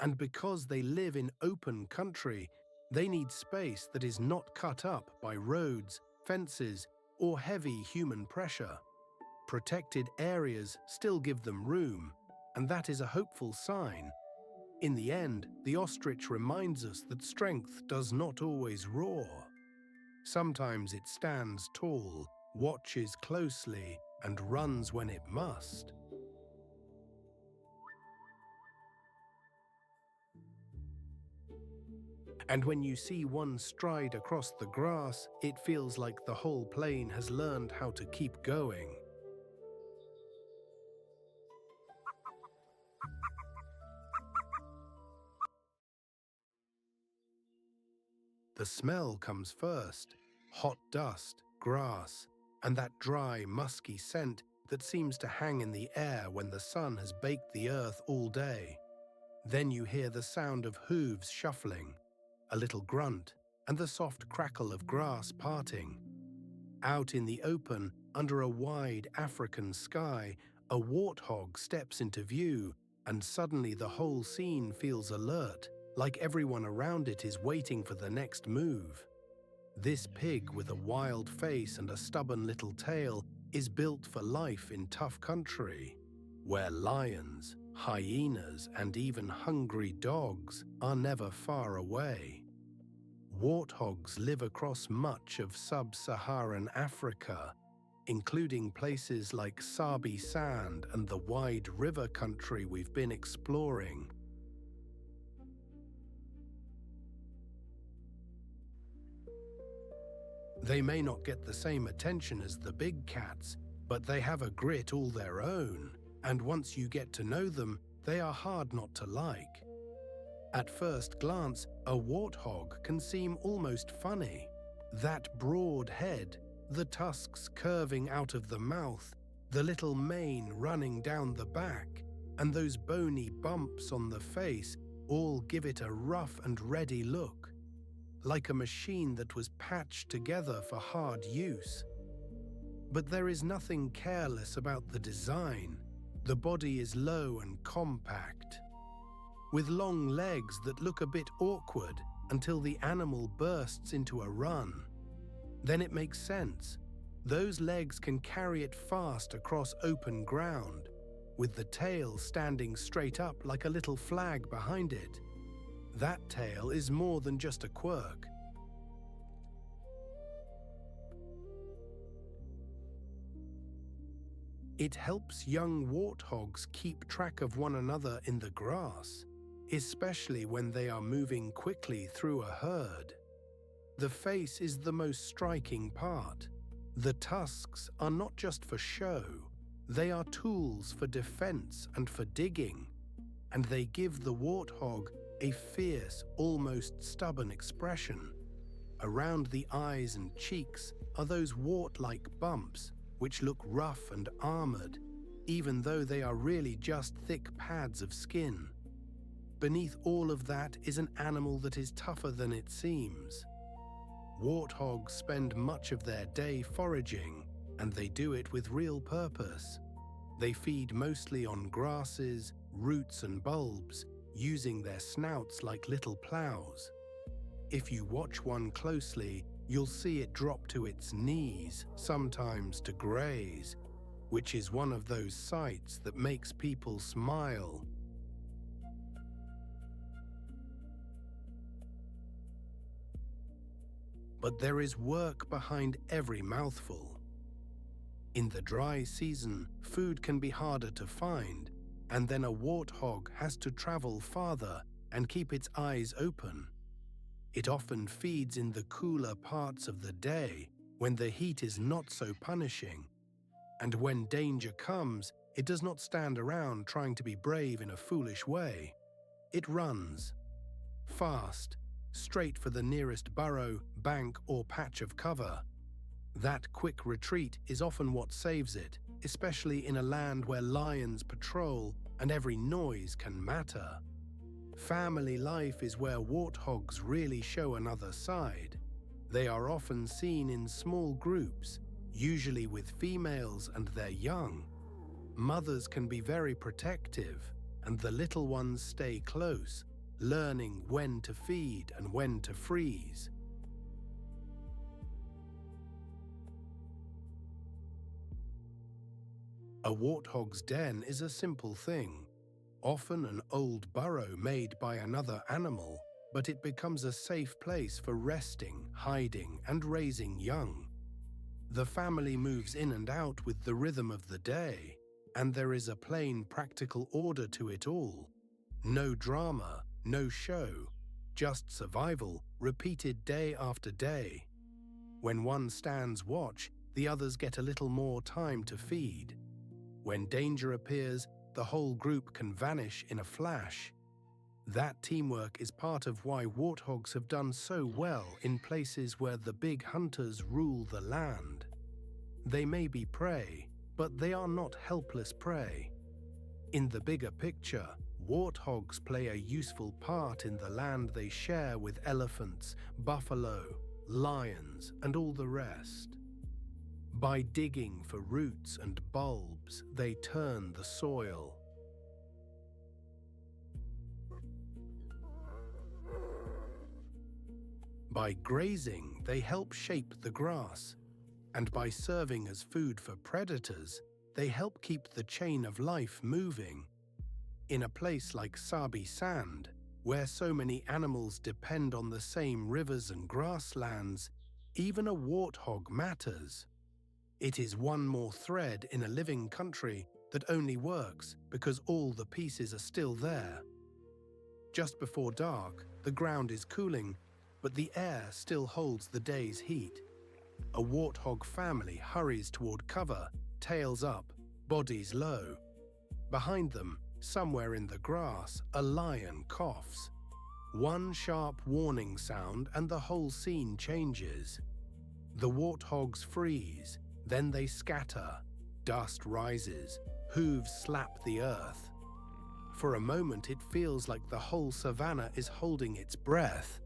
And because they live in open country, they need space that is not cut up by roads, fences, or heavy human pressure. Protected areas still give them room, and that is a hopeful sign. In the end, the ostrich reminds us that strength does not always roar. Sometimes it stands tall, watches closely, and runs when it must. And when you see one stride across the grass, it feels like the whole plain has learned how to keep going. The smell comes first: hot dust, grass, and that dry, musky scent that seems to hang in the air when the sun has baked the earth all day. Then you hear the sound of hooves shuffling, a little grunt, and the soft crackle of grass parting. Out in the open, under a wide African sky, a warthog steps into view, and suddenly the whole scene feels alert, like everyone around it is waiting for the next move. This pig with a wild face and a stubborn little tail is built for life in tough country, where lions, hyenas, and even hungry dogs are never far away. Warthogs live across much of sub-Saharan Africa, including places like Sabi Sand and the wide river country we've been exploring. They may not get the same attention as the big cats, but they have a grit all their own, and once you get to know them, they are hard not to like. At first glance, a warthog can seem almost funny. That broad head, the tusks curving out of the mouth, the little mane running down the back, and those bony bumps on the face all give it a rough and ready look, like a machine that was patched together for hard use. But there is nothing careless about the design. The body is low and compact, with long legs that look a bit awkward, until the animal bursts into a run. Then it makes sense. Those legs can carry it fast across open ground, with the tail standing straight up like a little flag behind it. That tail is more than just a quirk. It helps young warthogs keep track of one another in the grass, especially when they are moving quickly through a herd. The face is the most striking part. The tusks are not just for show, they are tools for defense and for digging, and they give the warthog a fierce, almost stubborn expression. Around the eyes and cheeks are those wart-like bumps, which look rough and armored, even though they are really just thick pads of skin. Beneath all of that is an animal that is tougher than it seems. Warthogs spend much of their day foraging, and they do it with real purpose. They feed mostly on grasses, roots and bulbs, using their snouts like little plows. If you watch one closely, you'll see it drop to its knees, sometimes to graze, which is one of those sights that makes people smile. But there is work behind every mouthful. In the dry season, food can be harder to find, and then a warthog has to travel farther and keep its eyes open. It often feeds in the cooler parts of the day, when the heat is not so punishing. And when danger comes, it does not stand around trying to be brave in a foolish way. It runs. Fast, straight for the nearest burrow, bank, or patch of cover. That quick retreat is often what saves it, especially in a land where lions patrol and every noise can matter. Family life is where warthogs really show another side. They are often seen in small groups, usually with females and their young. Mothers can be very protective, and the little ones stay close, learning when to feed and when to freeze. A warthog's den is a simple thing, often an old burrow made by another animal, but it becomes a safe place for resting, hiding, and raising young. The family moves in and out with the rhythm of the day, and there is a plain, practical order to it all. No drama, no show, just survival, repeated day after day. When one stands watch, the others get a little more time to feed. When danger appears, the whole group can vanish in a flash. That teamwork is part of why warthogs have done so well in places where the big hunters rule the land. They may be prey, but they are not helpless prey. In the bigger picture, warthogs play a useful part in the land they share with elephants, buffalo, lions, and all the rest. By digging for roots and bulbs, they turn the soil. By grazing, they help shape the grass. And by serving as food for predators, they help keep the chain of life moving. In a place like Sabi Sand, where so many animals depend on the same rivers and grasslands, even a warthog matters. It is one more thread in a living country that only works because all the pieces are still there. Just before dark, the ground is cooling, but the air still holds the day's heat. A warthog family hurries toward cover, tails up, bodies low. Behind them, somewhere in the grass, a lion coughs. One sharp warning sound and the whole scene changes. The warthogs freeze, then they scatter. Dust rises, hooves slap the earth. For a moment it feels like the whole savanna is holding its breath.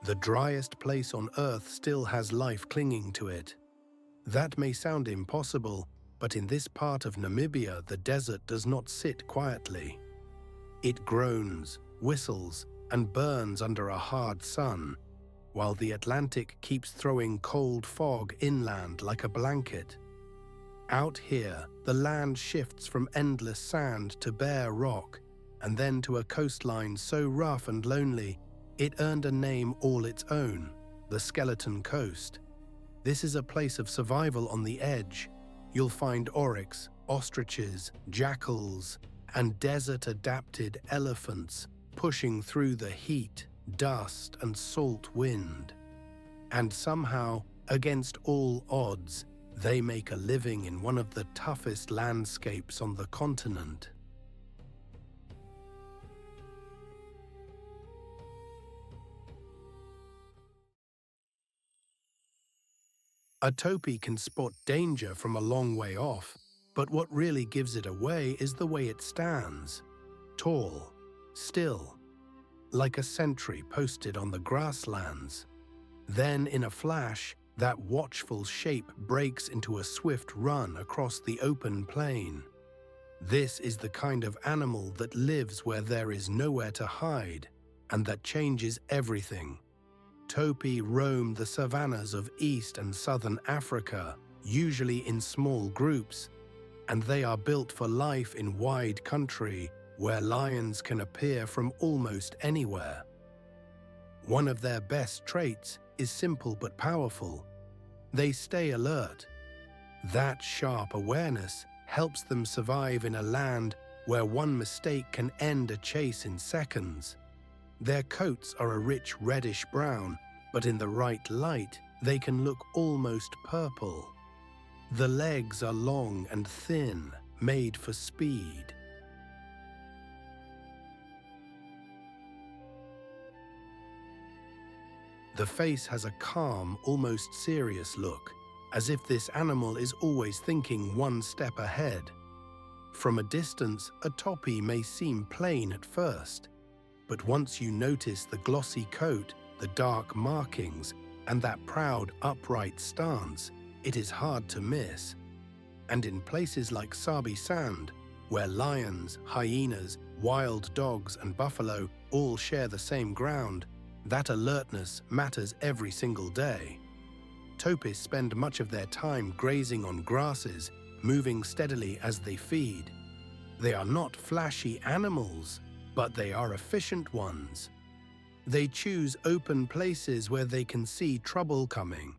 The driest place on Earth still has life clinging to it. That may sound impossible, But in this part of Namibia, the desert does not sit quietly. It groans, whistles, and burns under a hard sun, while the Atlantic keeps throwing cold fog inland like a blanket. Out here, the land shifts from endless sand to bare rock, and then to a coastline so rough and lonely, it earned a name all its own, the Skeleton Coast. This is a place of survival on the edge. You'll find oryx, ostriches, jackals, and desert-adapted elephants pushing through the heat, dust, and salt wind. And somehow, against all odds, they make a living in one of the toughest landscapes on the continent. A topi can spot danger from a long way off, but what really gives it away is the way it stands. Tall, still, like a sentry posted on the grasslands. Then, in a flash, that watchful shape breaks into a swift run across the open plain. This is the kind of animal that lives where there is nowhere to hide, and that changes everything. Topi roam the savannas of East and Southern Africa, usually in small groups, and they are built for life in wide country where lions can appear from almost anywhere. One of their best traits is simple but powerful. They stay alert. That sharp awareness helps them survive in a land where one mistake can end a chase in seconds. Their coats are a rich reddish-brown, but in the right light, they can look almost purple. The legs are long and thin, made for speed. The face has a calm, almost serious look, as if this animal is always thinking one step ahead. From a distance, a topi may seem plain at first, but once you notice the glossy coat, the dark markings, and that proud, upright stance, it is hard to miss. And in places like Sabi Sand, where lions, hyenas, wild dogs, and buffalo all share the same ground, that alertness matters every single day. Topis spend much of their time grazing on grasses, moving steadily as they feed. They are not flashy animals, but they are efficient ones. They choose open places where they can see trouble coming,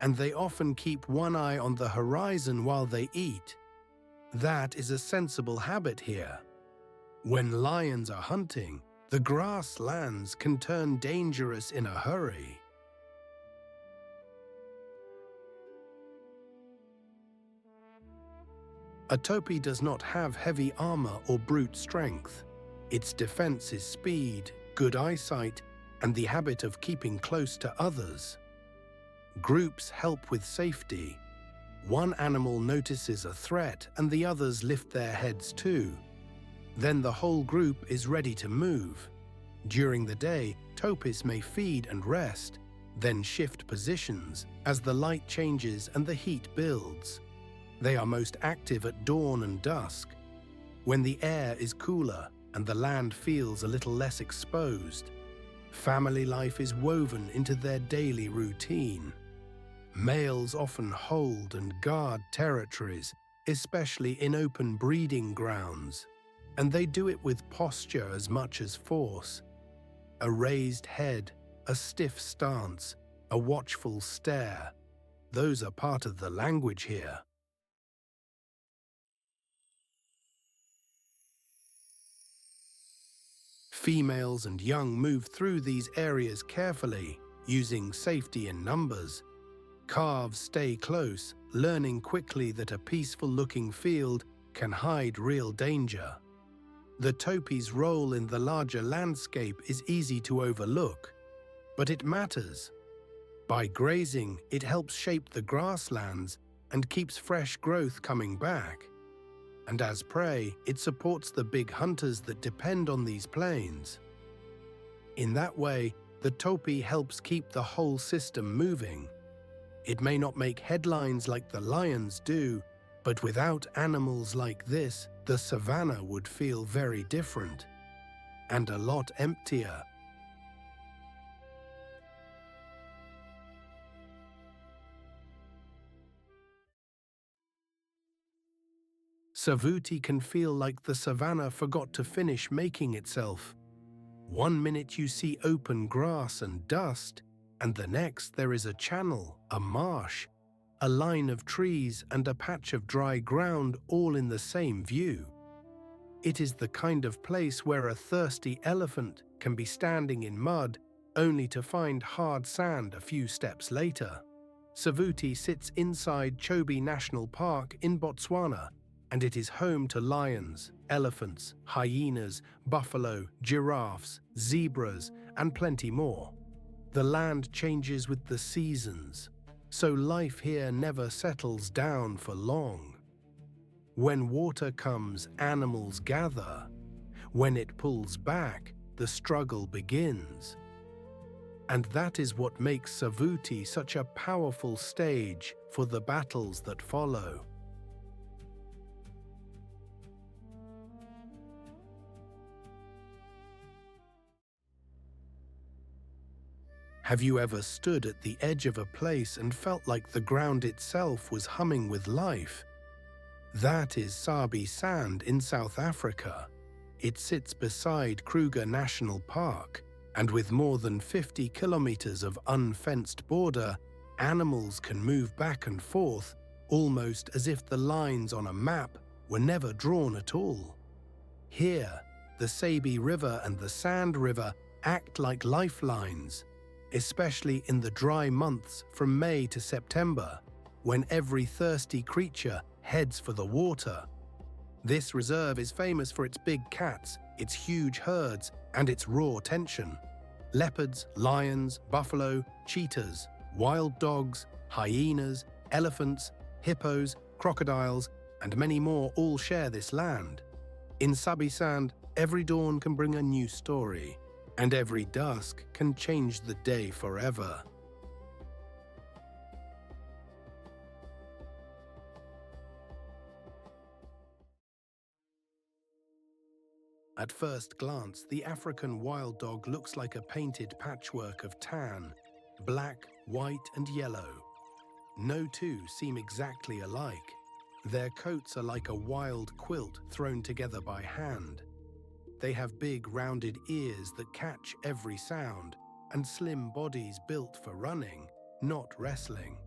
and they often keep one eye on the horizon while they eat. That is a sensible habit here. When lions are hunting, the grasslands can turn dangerous in a hurry. A topi does not have heavy armor or brute strength. Its defense is speed, good eyesight, and the habit of keeping close to others. Groups help with safety. One animal notices a threat and the others lift their heads too. Then the whole group is ready to move. During the day, topis may feed and rest, then shift positions as the light changes and the heat builds. They are most active at dawn and dusk, when the air is cooler and the land feels a little less exposed. Family life is woven into their daily routine. Males often hold and guard territories, especially in open breeding grounds, and they do it with posture as much as force. A raised head, a stiff stance, a watchful stare, those are part of the language here. Females and young move through these areas carefully, using safety in numbers. Calves stay close, learning quickly that a peaceful-looking field can hide real danger. The topi's role in the larger landscape is easy to overlook, but it matters. By grazing, it helps shape the grasslands and keeps fresh growth coming back. And as prey, it supports the big hunters that depend on these plains. In that way, the topi helps keep the whole system moving. It may not make headlines like the lions do, But without animals like this, the savannah would feel very different and a lot emptier. Savuti can feel like the savannah forgot to finish making itself. One minute you see open grass and dust, and the next there is a channel, a marsh, a line of trees and a patch of dry ground all in the same view. It is the kind of place where a thirsty elephant can be standing in mud only to find hard sand a few steps later. Savuti sits inside Chobe National Park in Botswana, and it is home to lions, elephants, hyenas, buffalo, giraffes, zebras, and plenty more. The land changes with the seasons, so life here never settles down for long. When water comes, animals gather. When it pulls back, the struggle begins. And that is what makes Savuti such a powerful stage for the battles that follow. Have you ever stood at the edge of a place and felt like the ground itself was humming with life? That is Sabi Sand in South Africa. It sits beside Kruger National Park, and with more than 50 kilometers of unfenced border, animals can move back and forth, almost as if the lines on a map were never drawn at all. Here, the Sabi River and the Sand River act like lifelines, especially in the dry months from May to September, when every thirsty creature heads for the water. This reserve is famous for its big cats, its huge herds, and its raw tension. Leopards, lions, buffalo, cheetahs, wild dogs, hyenas, elephants, hippos, crocodiles, and many more all share this land. In Sabi Sand, every dawn can bring a new story, and every dusk can change the day forever. At first glance, the African wild dog looks like a painted patchwork of tan, black, white, and yellow. No two seem exactly alike. Their coats are like a wild quilt thrown together by hand. They have big rounded ears that catch every sound, and slim bodies built for running, not wrestling.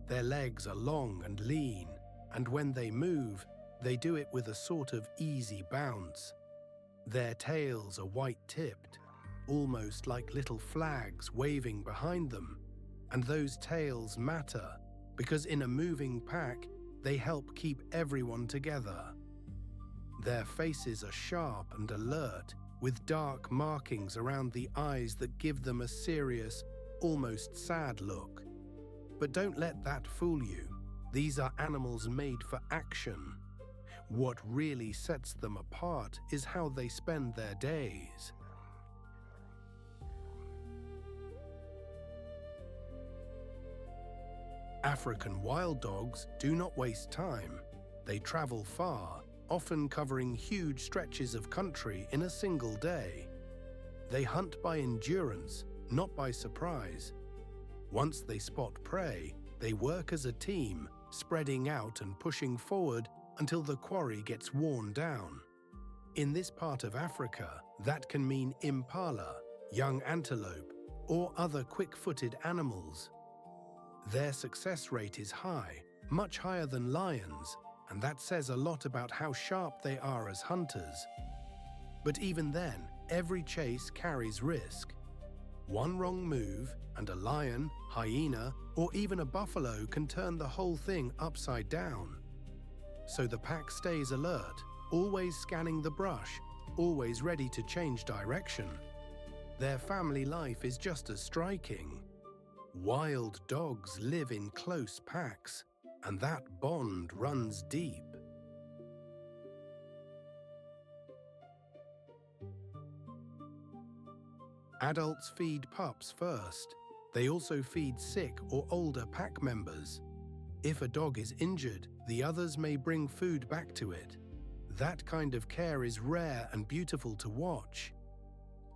Their legs are long and lean, and when they move, they do it with a sort of easy bounce. Their tails are white-tipped, almost like little flags waving behind them, and those tails matter because in a moving pack, they help keep everyone together. Their faces are sharp and alert, with dark markings around the eyes that give them a serious, almost sad look. But don't let that fool you. These are animals made for action. What really sets them apart is how they spend their days. African wild dogs do not waste time. They travel far, often covering huge stretches of country in a single day. They hunt by endurance, not by surprise. Once they spot prey, they work as a team, spreading out and pushing forward until the quarry gets worn down. In this part of Africa, that can mean impala, young antelope, or other quick-footed animals. Their success rate is high, much higher than lions, and that says a lot about how sharp they are as hunters. But even then, every chase carries risk. One wrong move, and a lion, hyena, or even a buffalo can turn the whole thing upside down. So the pack stays alert, always scanning the brush, always ready to change direction. Their family life is just as striking. Wild dogs live in close packs, and that bond runs deep. Adults feed pups first. They also feed sick or older pack members. If a dog is injured, the others may bring food back to it. That kind of care is rare and beautiful to watch.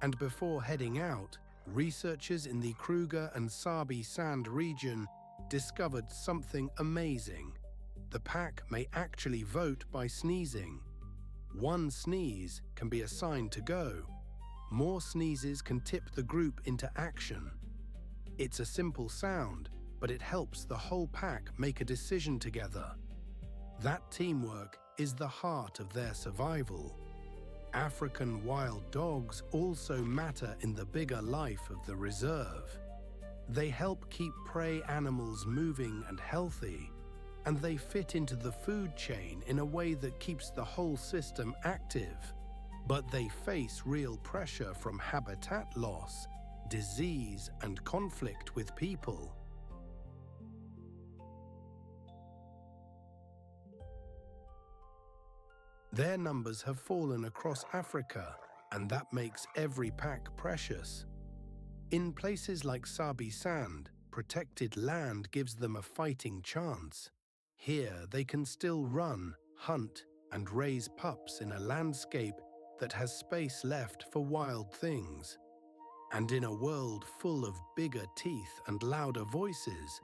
And before heading out, researchers in the Kruger and Sabi Sand region discovered something amazing. The pack may actually vote by sneezing. One sneeze can be a sign to go. More sneezes can tip the group into action. It's a simple sound, but it helps the whole pack make a decision together. That teamwork is the heart of their survival. African wild dogs also matter in the bigger life of the reserve. They help keep prey animals moving and healthy, and they fit into the food chain in a way that keeps the whole system active. But they face real pressure from habitat loss, disease, and conflict with people. Their numbers have fallen across Africa, and that makes every pack precious. In places like Sabi Sand, protected land gives them a fighting chance. Here they can still run, hunt, and raise pups in a landscape that has space left for wild things. And in a world full of bigger teeth and louder voices,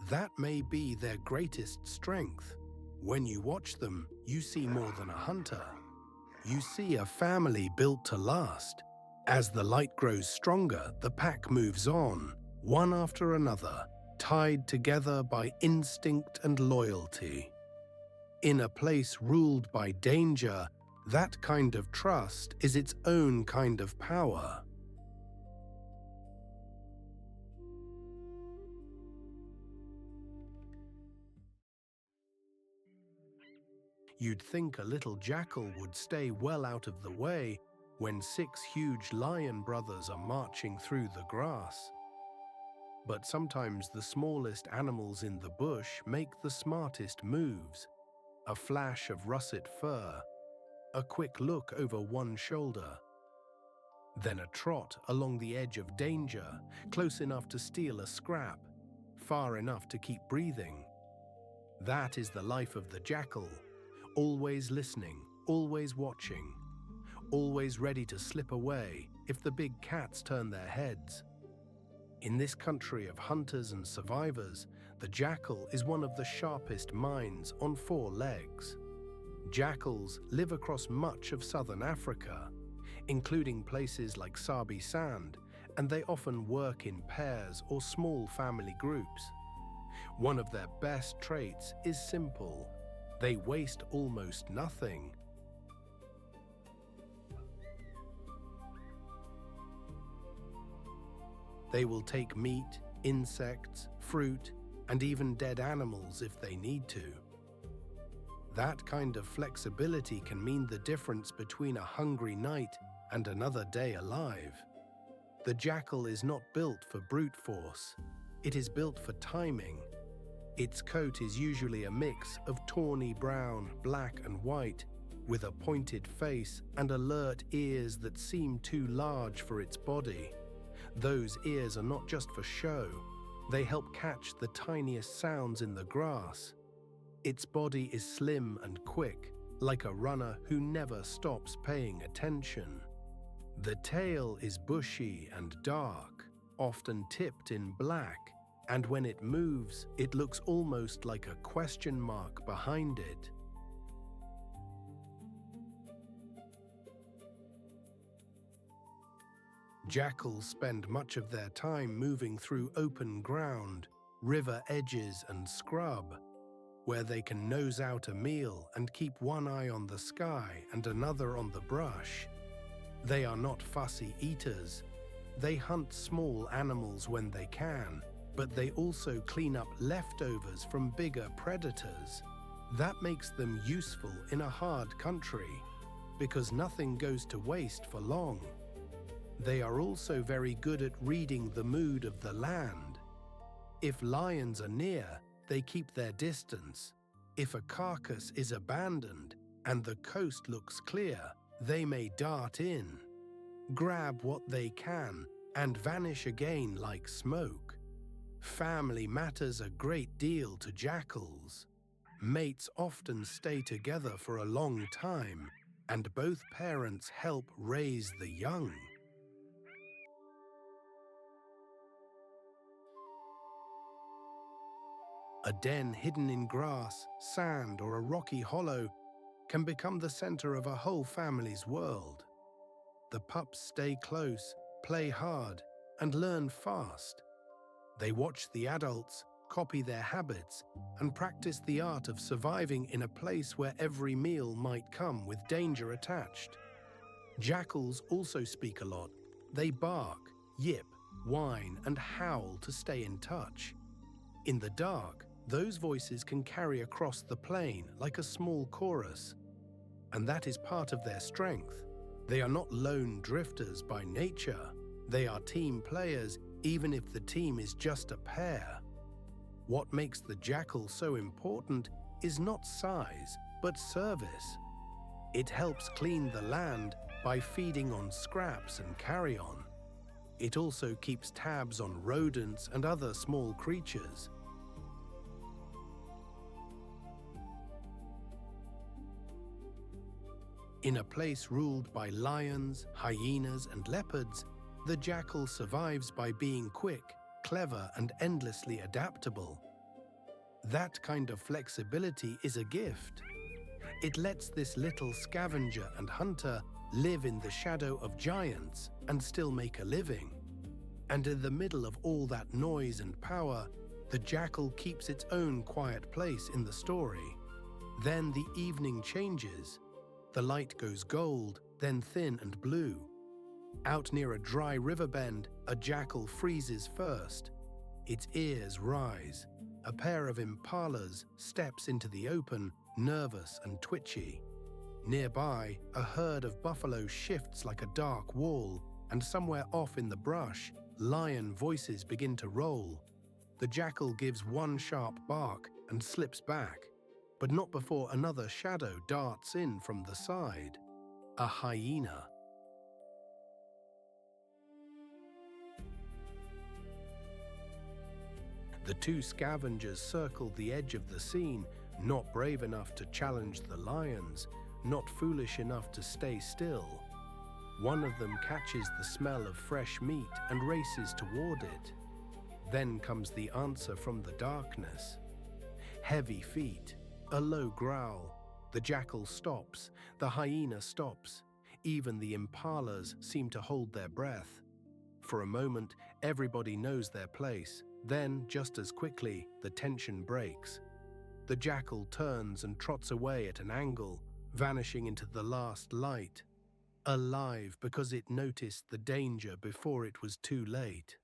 that may be their greatest strength. When you watch them, you see more than a hunter. You see a family built to last. As the light grows stronger, the pack moves on, one after another, tied together by instinct and loyalty. In a place ruled by danger, that kind of trust is its own kind of power. You'd think a little jackal would stay well out of the way when 6 huge lion brothers are marching through the grass. But sometimes the smallest animals in the bush make the smartest moves. A flash of russet fur, a quick look over one shoulder, then a trot along the edge of danger, close enough to steal a scrap, far enough to keep breathing. That is the life of the jackal. Always listening, always watching, always ready to slip away if the big cats turn their heads. In this country of hunters and survivors, the jackal is one of the sharpest minds on 4 legs. Jackals live across much of southern Africa, including places like Sabi Sand, and they often work in pairs or small family groups. One of their best traits is simple. They waste almost nothing. They will take meat, insects, fruit, and even dead animals if they need to. That kind of flexibility can mean the difference between a hungry night and another day alive. The jackal is not built for brute force. It is built for timing. Its coat is usually a mix of tawny brown, black, and white, with a pointed face and alert ears that seem too large for its body. Those ears are not just for show. They help catch the tiniest sounds in the grass. Its body is slim and quick, like a runner who never stops paying attention. The tail is bushy and dark, often tipped in black, and when it moves, it looks almost like a question mark behind it. Jackals spend much of their time moving through open ground, river edges, and scrub, where they can nose out a meal and keep one eye on the sky and another on the brush. They are not fussy eaters. They hunt small animals when they can, but they also clean up leftovers from bigger predators. That makes them useful in a hard country, because nothing goes to waste for long. They are also very good at reading the mood of the land. If lions are near, they keep their distance. If a carcass is abandoned and the coast looks clear, they may dart in, grab what they can, and vanish again like smoke. Family matters a great deal to jackals. Mates often stay together for a long time, and both parents help raise the young. A den hidden in grass, sand, or a rocky hollow can become the center of a whole family's world. The pups stay close, play hard, and learn fast. They watch the adults, copy their habits, and practice the art of surviving in a place where every meal might come with danger attached. Jackals also speak a lot. They bark, yip, whine, and howl to stay in touch. In the dark, those voices can carry across the plain like a small chorus. And that is part of their strength. They are not lone drifters by nature. They are team players, even if the team is just a pair. What makes the jackal so important is not size, but service. It helps clean the land by feeding on scraps and carrion. It also keeps tabs on rodents and other small creatures. In a place ruled by lions, hyenas, and leopards, the jackal survives by being quick, clever, and endlessly adaptable. That kind of flexibility is a gift. It lets this little scavenger and hunter live in the shadow of giants and still make a living. And in the middle of all that noise and power, the jackal keeps its own quiet place in the story. Then the evening changes. The light goes gold, then thin and blue. Out near a dry river bend, a jackal freezes first. Its ears rise. A pair of impalas steps into the open, nervous and twitchy. Nearby, a herd of buffalo shifts like a dark wall, and somewhere off in the brush, lion voices begin to roll. The jackal gives one sharp bark and slips back, but not before another shadow darts in from the side. A hyena. The two scavengers circle the edge of the scene, not brave enough to challenge the lions, not foolish enough to stay still. One of them catches the smell of fresh meat and races toward it. Then comes the answer from the darkness. Heavy feet, a low growl. The jackal stops, the hyena stops. Even the impalas seem to hold their breath. For a moment, everybody knows their place. Then, just as quickly, the tension breaks. The jackal turns and trots away at an angle, vanishing into the last light. Alive because it noticed the danger before it was too late.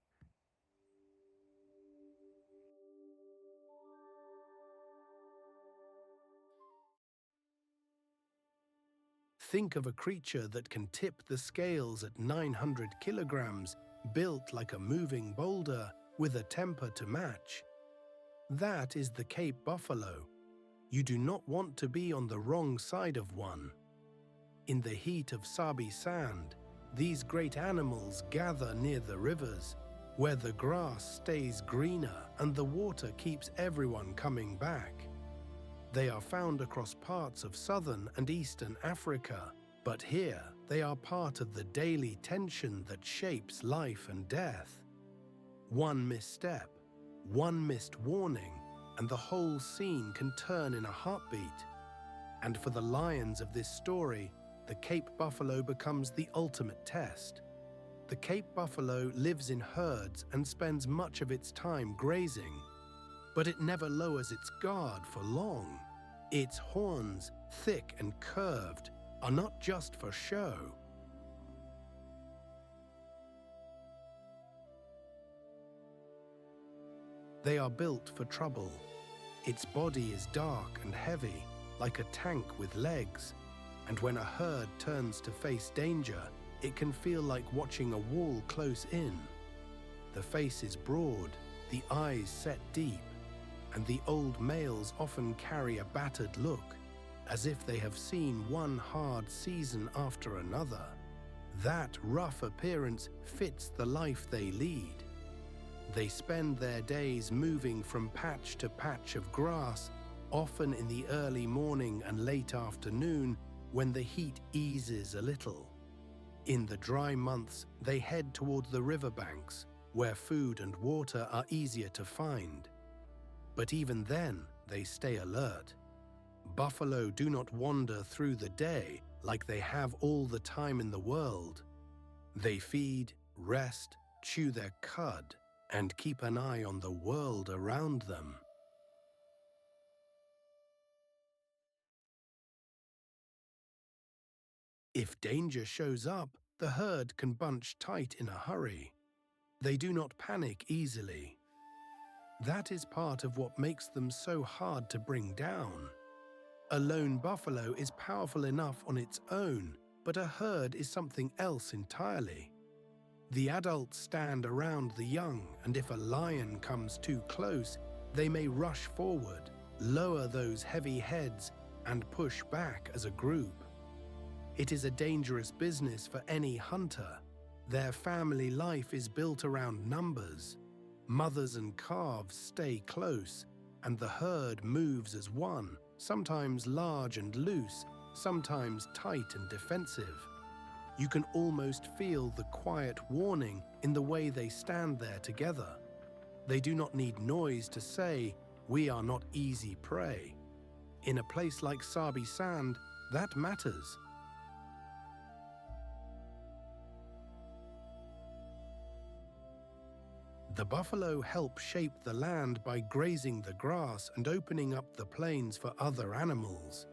Think of a creature that can tip the scales at 900 kilograms, built like a moving boulder, with a temper to match. That is the Cape buffalo. You do not want to be on the wrong side of one. In the heat of Sabi sand, these great animals gather near the rivers, where the grass stays greener and the water keeps everyone coming back. They are found across parts of southern and eastern Africa, but here they are part of the daily tension that shapes life and death. One misstep, one missed warning, and the whole scene can turn in a heartbeat. And for the lions of this story, the Cape buffalo becomes the ultimate test. The Cape buffalo lives in herds and spends much of its time grazing, but it never lowers its guard for long. Its horns, thick and curved, are not just for show. They are built for trouble. Its body is dark and heavy, like a tank with legs, and when a herd turns to face danger, it can feel like watching a wall close in. The face is broad, the eyes set deep, and the old males often carry a battered look, as if they have seen one hard season after another. That rough appearance fits the life they lead. They spend their days moving from patch to patch of grass, often in the early morning and late afternoon when the heat eases a little. In the dry months, they head toward the riverbanks, where food and water are easier to find. But even then, they stay alert. Buffalo do not wander through the day like they have all the time in the world. They feed, rest, chew their cud, and keep an eye on the world around them. If danger shows up, the herd can bunch tight in a hurry. They do not panic easily. That is part of what makes them so hard to bring down. A lone buffalo is powerful enough on its own, but a herd is something else entirely. The adults stand around the young, and if a lion comes too close, they may rush forward, lower those heavy heads, and push back as a group. It is a dangerous business for any hunter. Their family life is built around numbers. Mothers and calves stay close, and the herd moves as one, sometimes large and loose, sometimes tight and defensive. You can almost feel the quiet warning in the way they stand there together. They do not need noise to say, "We are not easy prey." In a place like Sabi Sand, that matters. The buffalo help shape the land by grazing the grass and opening up the plains for other animals.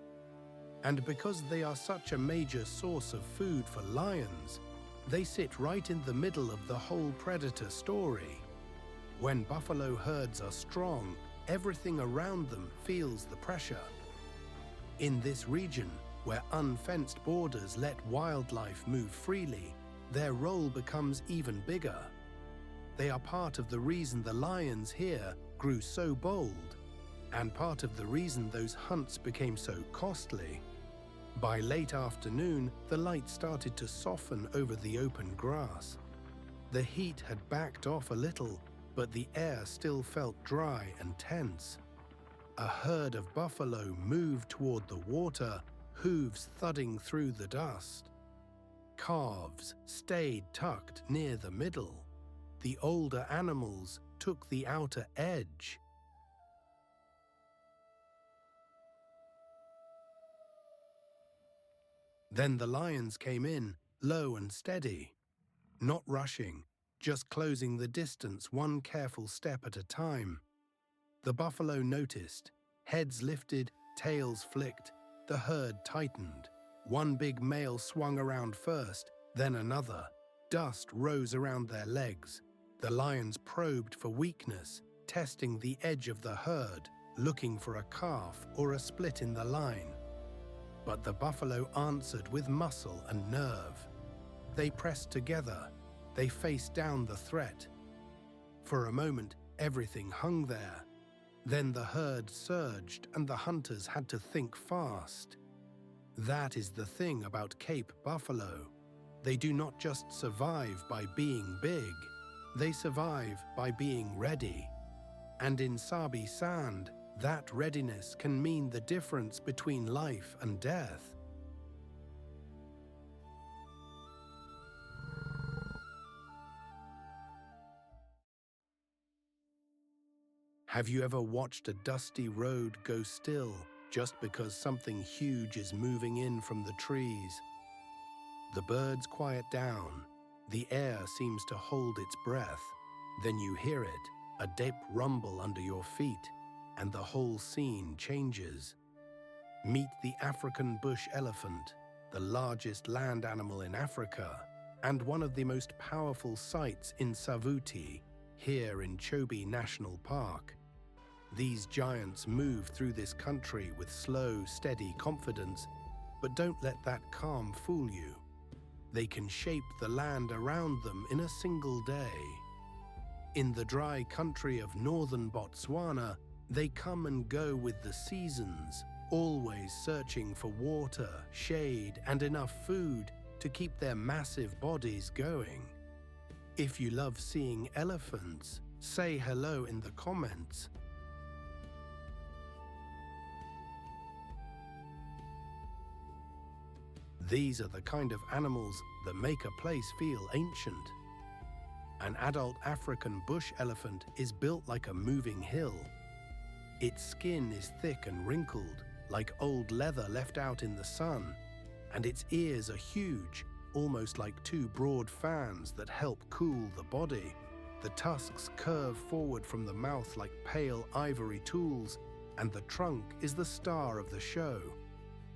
And because they are such a major source of food for lions, they sit right in the middle of the whole predator story. When buffalo herds are strong, everything around them feels the pressure. In this region, where unfenced borders let wildlife move freely, their role becomes even bigger. They are part of the reason the lions here grew so bold, and part of the reason those hunts became so costly. By late afternoon, the light started to soften over the open grass. The heat had backed off a little, but the air still felt dry and tense. A herd of buffalo moved toward the water, hooves thudding through the dust. Calves stayed tucked near the middle. The older animals took the outer edge. Then the lions came in, low and steady, not rushing, just closing the distance one careful step at a time. The buffalo noticed. Heads lifted, tails flicked, the herd tightened. One big male swung around first, then another. Dust rose around their legs. The lions probed for weakness, testing the edge of the herd, looking for a calf or a split in the line. But the buffalo answered with muscle and nerve. They pressed together. They faced down the threat. For a moment, everything hung there. Then the herd surged and the hunters had to think fast. That is the thing about Cape buffalo. They do not just survive by being big. They survive by being ready. And in Sabi Sand, that readiness can mean the difference between life and death. Have you ever watched a dusty road go still just because something huge is moving in from the trees? The birds quiet down. The air seems to hold its breath. Then you hear it, a deep rumble under your feet, and the whole scene changes. Meet the African bush elephant, the largest land animal in Africa, and one of the most powerful sights in Savuti, here in Chobe National Park. These giants move through this country with slow, steady confidence, but don't let that calm fool you. They can shape the land around them in a single day. In the dry country of northern Botswana, they come and go with the seasons, always searching for water, shade, and enough food to keep their massive bodies going. If you love seeing elephants, Say hello in the comments. These are the kind of animals that make a place feel ancient. An adult African bush elephant is built like a moving hill. Its skin is thick and wrinkled, like old leather left out in the sun, and its ears are huge, almost like two broad fans that help cool the body. The tusks curve forward from the mouth like pale ivory tools, and the trunk is the star of the show.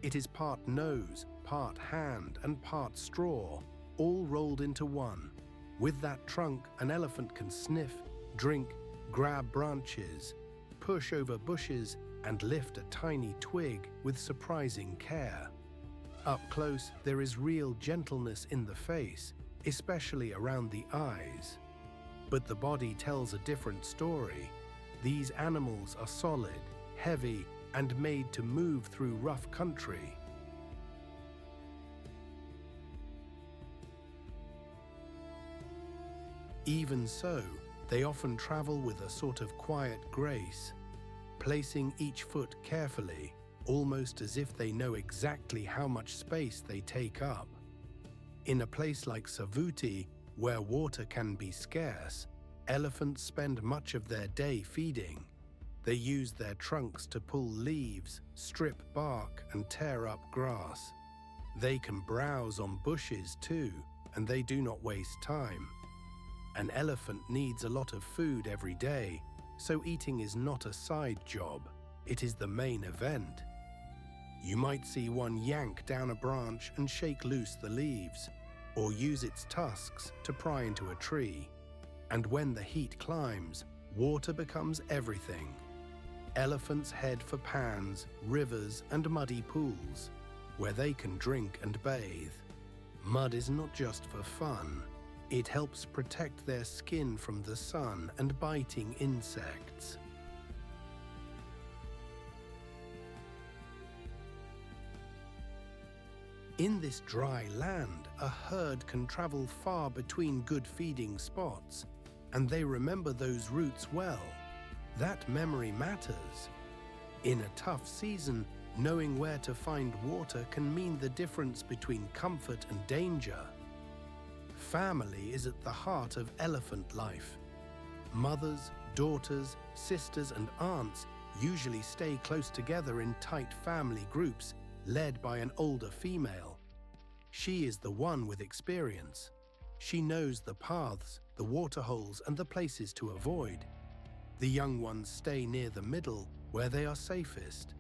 It is part nose, part hand, and part straw, all rolled into one. With that trunk, an elephant can sniff, drink, grab branches, push over bushes, and lift a tiny twig with surprising care. Up close, there is real gentleness in the face, especially around the eyes. But the body tells a different story. These animals are solid, heavy, and made to move through rough country. Even so, they often travel with a sort of quiet grace, placing each foot carefully, almost as if they know exactly how much space they take up. In a place like Savuti, where water can be scarce, elephants spend much of their day feeding. They use their trunks to pull leaves, strip bark, and tear up grass. They can browse on bushes too, and they do not waste time. An elephant needs a lot of food every day, so eating is not a side job, it is the main event. You might see one yank down a branch and shake loose the leaves, or use its tusks to pry into a tree. And when the heat climbs, water becomes everything. Elephants head for pans, rivers, and muddy pools, where they can drink and bathe. Mud is not just for fun. It helps protect their skin from the sun and biting insects. In this dry land, a herd can travel far between good feeding spots, and they remember those routes well. That memory matters. In a tough season, knowing where to find water can mean the difference between comfort and danger. Family is at the heart of elephant life. Mothers, daughters, sisters, and aunts usually stay close together in tight family groups, led by an older female. She is the one with experience. She knows the paths, the waterholes, and the places to avoid. The young ones stay near the middle, where they are safest.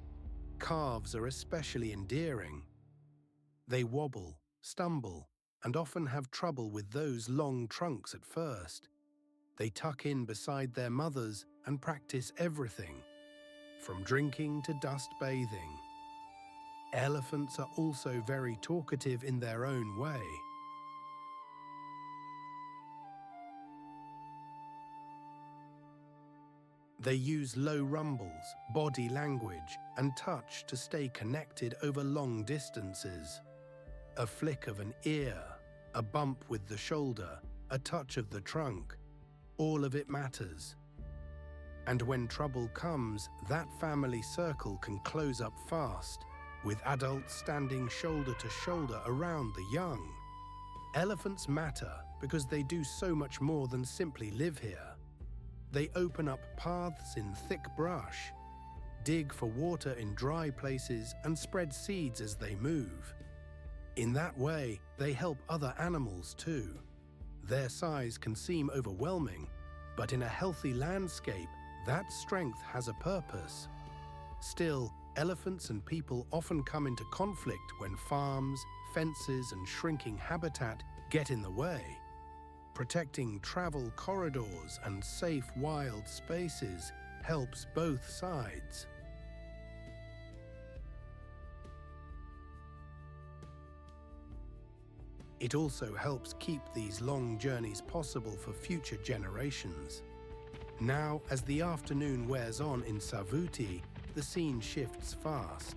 Calves are especially endearing. They wobble, stumble, and often have trouble with those long trunks at first. They tuck in beside their mothers and practice everything, from drinking to dust bathing. Elephants are also very talkative in their own way. They use low rumbles, body language, and touch to stay connected over long distances. A flick of an ear, a bump with the shoulder, a touch of the trunk, all of it matters. And when trouble comes, that family circle can close up fast, with adults standing shoulder to shoulder around the young. Elephants matter because they do so much more than simply live here. They open up paths in thick brush, dig for water in dry places, and spread seeds as they move. In that way, they help other animals too. Their size can seem overwhelming, but in a healthy landscape, that strength has a purpose. Still, elephants and people often come into conflict when farms, fences, and shrinking habitat get in the way. Protecting travel corridors and safe wild spaces helps both sides. It also helps keep these long journeys possible for future generations. Now, as the afternoon wears on in Savuti, the scene shifts fast.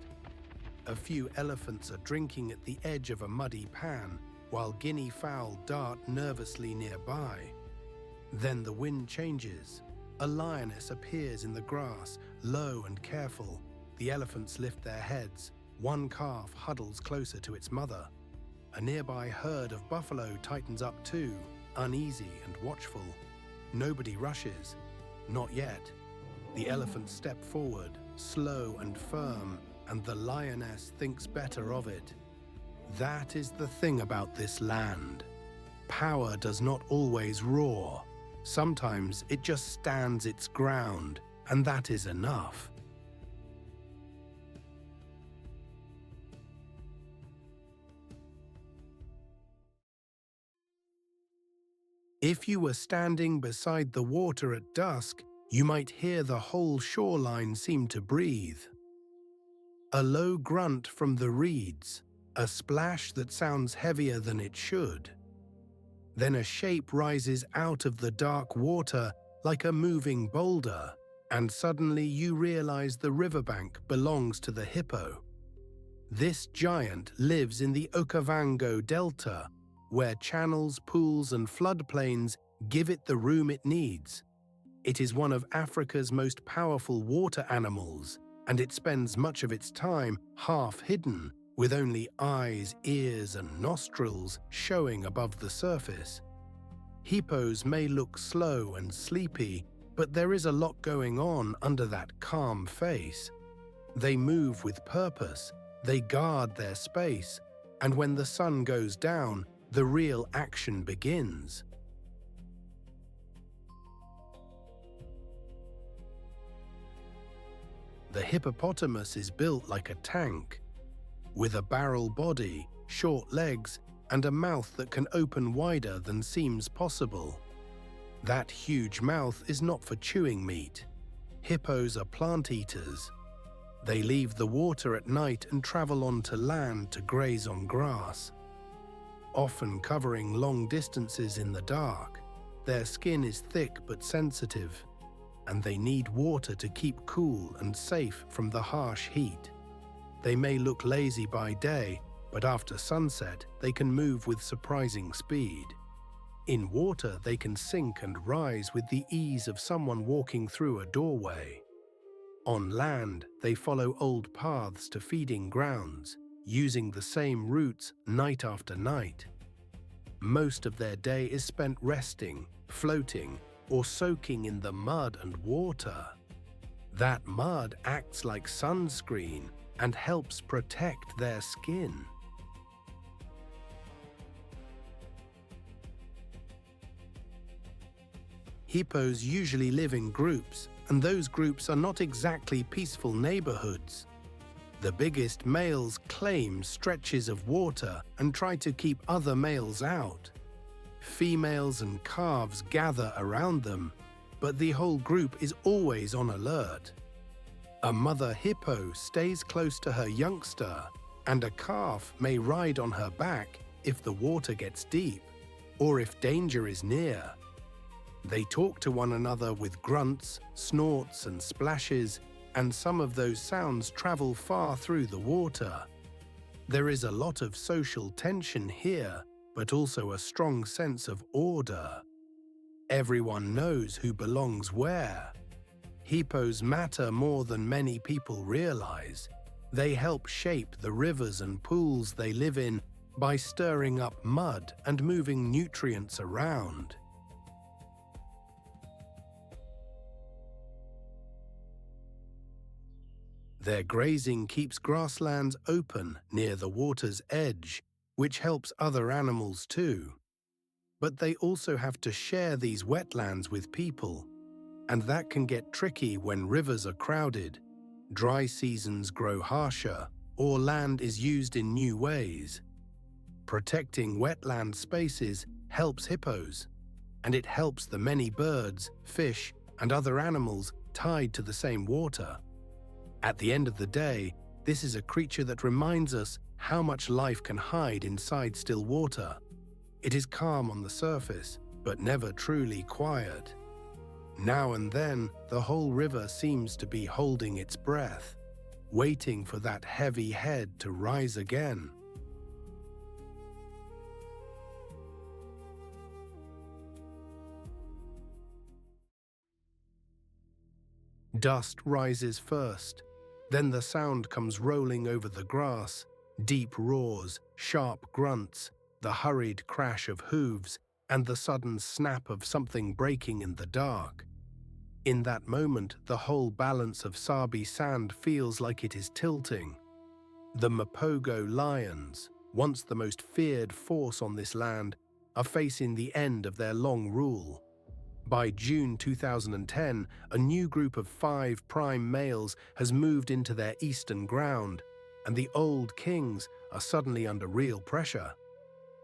A few elephants are drinking at the edge of a muddy pan, while guinea fowl dart nervously nearby. Then the wind changes. A lioness appears in the grass, low and careful. The elephants lift their heads. One calf huddles closer to its mother. A nearby herd of buffalo tightens up too, uneasy and watchful. Nobody rushes. Not yet. The elephants step forward, slow and firm, and the lioness thinks better of it. That is the thing about this land. Power does not always roar. Sometimes it just stands its ground, and that is enough. If you were standing beside the water at dusk, you might hear the whole shoreline seem to breathe. A low grunt from the reeds, a splash that sounds heavier than it should. Then a shape rises out of the dark water like a moving boulder, and suddenly you realize the riverbank belongs to the hippo. This giant lives in the Okavango Delta, where channels, pools, and floodplains give it the room it needs. It is one of Africa's most powerful water animals, and it spends much of its time half hidden, with only eyes, ears, and nostrils showing above the surface. Hippos may look slow and sleepy, but there is a lot going on under that calm face. They move with purpose, they guard their space, and when the sun goes down, the real action begins. The hippopotamus is built like a tank, with a barrel body, short legs, and a mouth that can open wider than seems possible. That huge mouth is not for chewing meat. Hippos are plant eaters. They leave the water at night and travel onto land to graze on grass. Often covering long distances in the dark, their skin is thick but sensitive, and they need water to keep cool and safe from the harsh heat. They may look lazy by day, but after sunset, they can move with surprising speed. In water, they can sink and rise with the ease of someone walking through a doorway. On land, they follow old paths to feeding grounds, using the same routes night after night. Most of their day is spent resting, floating, or soaking in the mud and water. That mud acts like sunscreen and helps protect their skin. Hippos usually live in groups, and those groups are not exactly peaceful neighborhoods. The biggest males claim stretches of water and try to keep other males out. Females and calves gather around them, but the whole group is always on alert. A mother hippo stays close to her youngster, and a calf may ride on her back if the water gets deep, or if danger is near. They talk to one another with grunts, snorts, and splashes, and some of those sounds travel far through the water. There is a lot of social tension here, but also a strong sense of order. Everyone knows who belongs where. Hippos matter more than many people realize. They help shape the rivers and pools they live in by stirring up mud and moving nutrients around. Their grazing keeps grasslands open near the water's edge, which helps other animals too. But they also have to share these wetlands with people, and that can get tricky when rivers are crowded, dry seasons grow harsher, or land is used in new ways. Protecting wetland spaces helps hippos, and it helps the many birds, fish, and other animals tied to the same water. At the end of the day, this is a creature that reminds us how much life can hide inside still water. It is calm on the surface, but never truly quiet. Now and then, the whole river seems to be holding its breath, waiting for that heavy head to rise again. Dust rises first, then the sound comes rolling over the grass, deep roars, sharp grunts, the hurried crash of hooves, and the sudden snap of something breaking in the dark. In that moment, the whole balance of Sabi Sand feels like it is tilting. The Mapogo lions, once the most feared force on this land, are facing the end of their long rule. By June 2010, a new group of 5 prime males has moved into their eastern ground, and the old kings are suddenly under real pressure.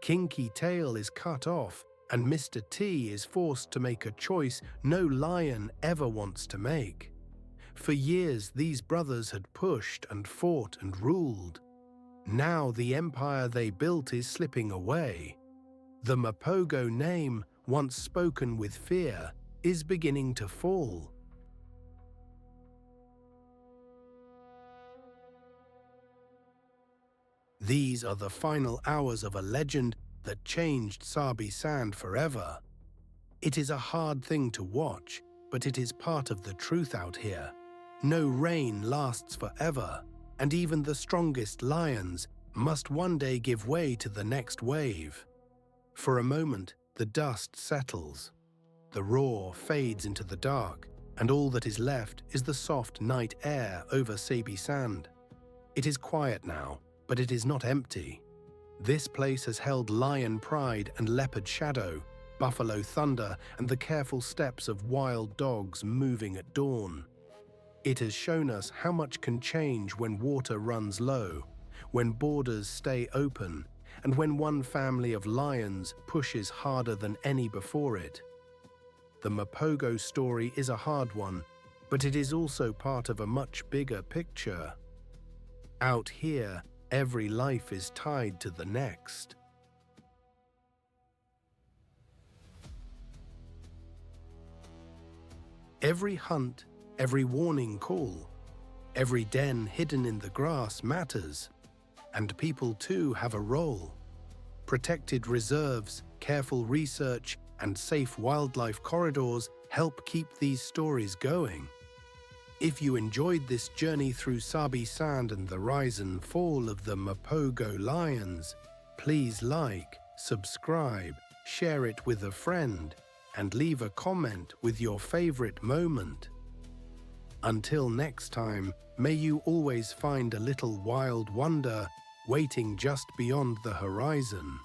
Kinky Tail is cut off, and Mr. T is forced to make a choice no lion ever wants to make. For years, these brothers had pushed and fought and ruled. Now the empire they built is slipping away. The Mapogo name, once spoken with fear, is beginning to fall. These are the final hours of a legend that changed Sabi Sand forever. It is a hard thing to watch, but it is part of the truth out here. No rain lasts forever, and even the strongest lions must one day give way to the next wave. For a moment, the dust settles. The roar fades into the dark, and all that is left is the soft night air over Sabi Sand. It is quiet now, but it is not empty. This place has held lion pride and leopard shadow, buffalo thunder, and the careful steps of wild dogs moving at dawn. It has shown us how much can change when water runs low, when borders stay open, and when one family of lions pushes harder than any before it. The Mapogo story is a hard one, but it is also part of a much bigger picture. Out here, every life is tied to the next. Every hunt, every warning call, every den hidden in the grass matters, and people too have a role. Protected reserves, careful research, and safe wildlife corridors help keep these stories going. If you enjoyed this journey through Sabi Sand and the rise and fall of the Mapogo lions, please like, subscribe, share it with a friend, and leave a comment with your favorite moment. Until next time, may you always find a little wild wonder waiting just beyond the horizon.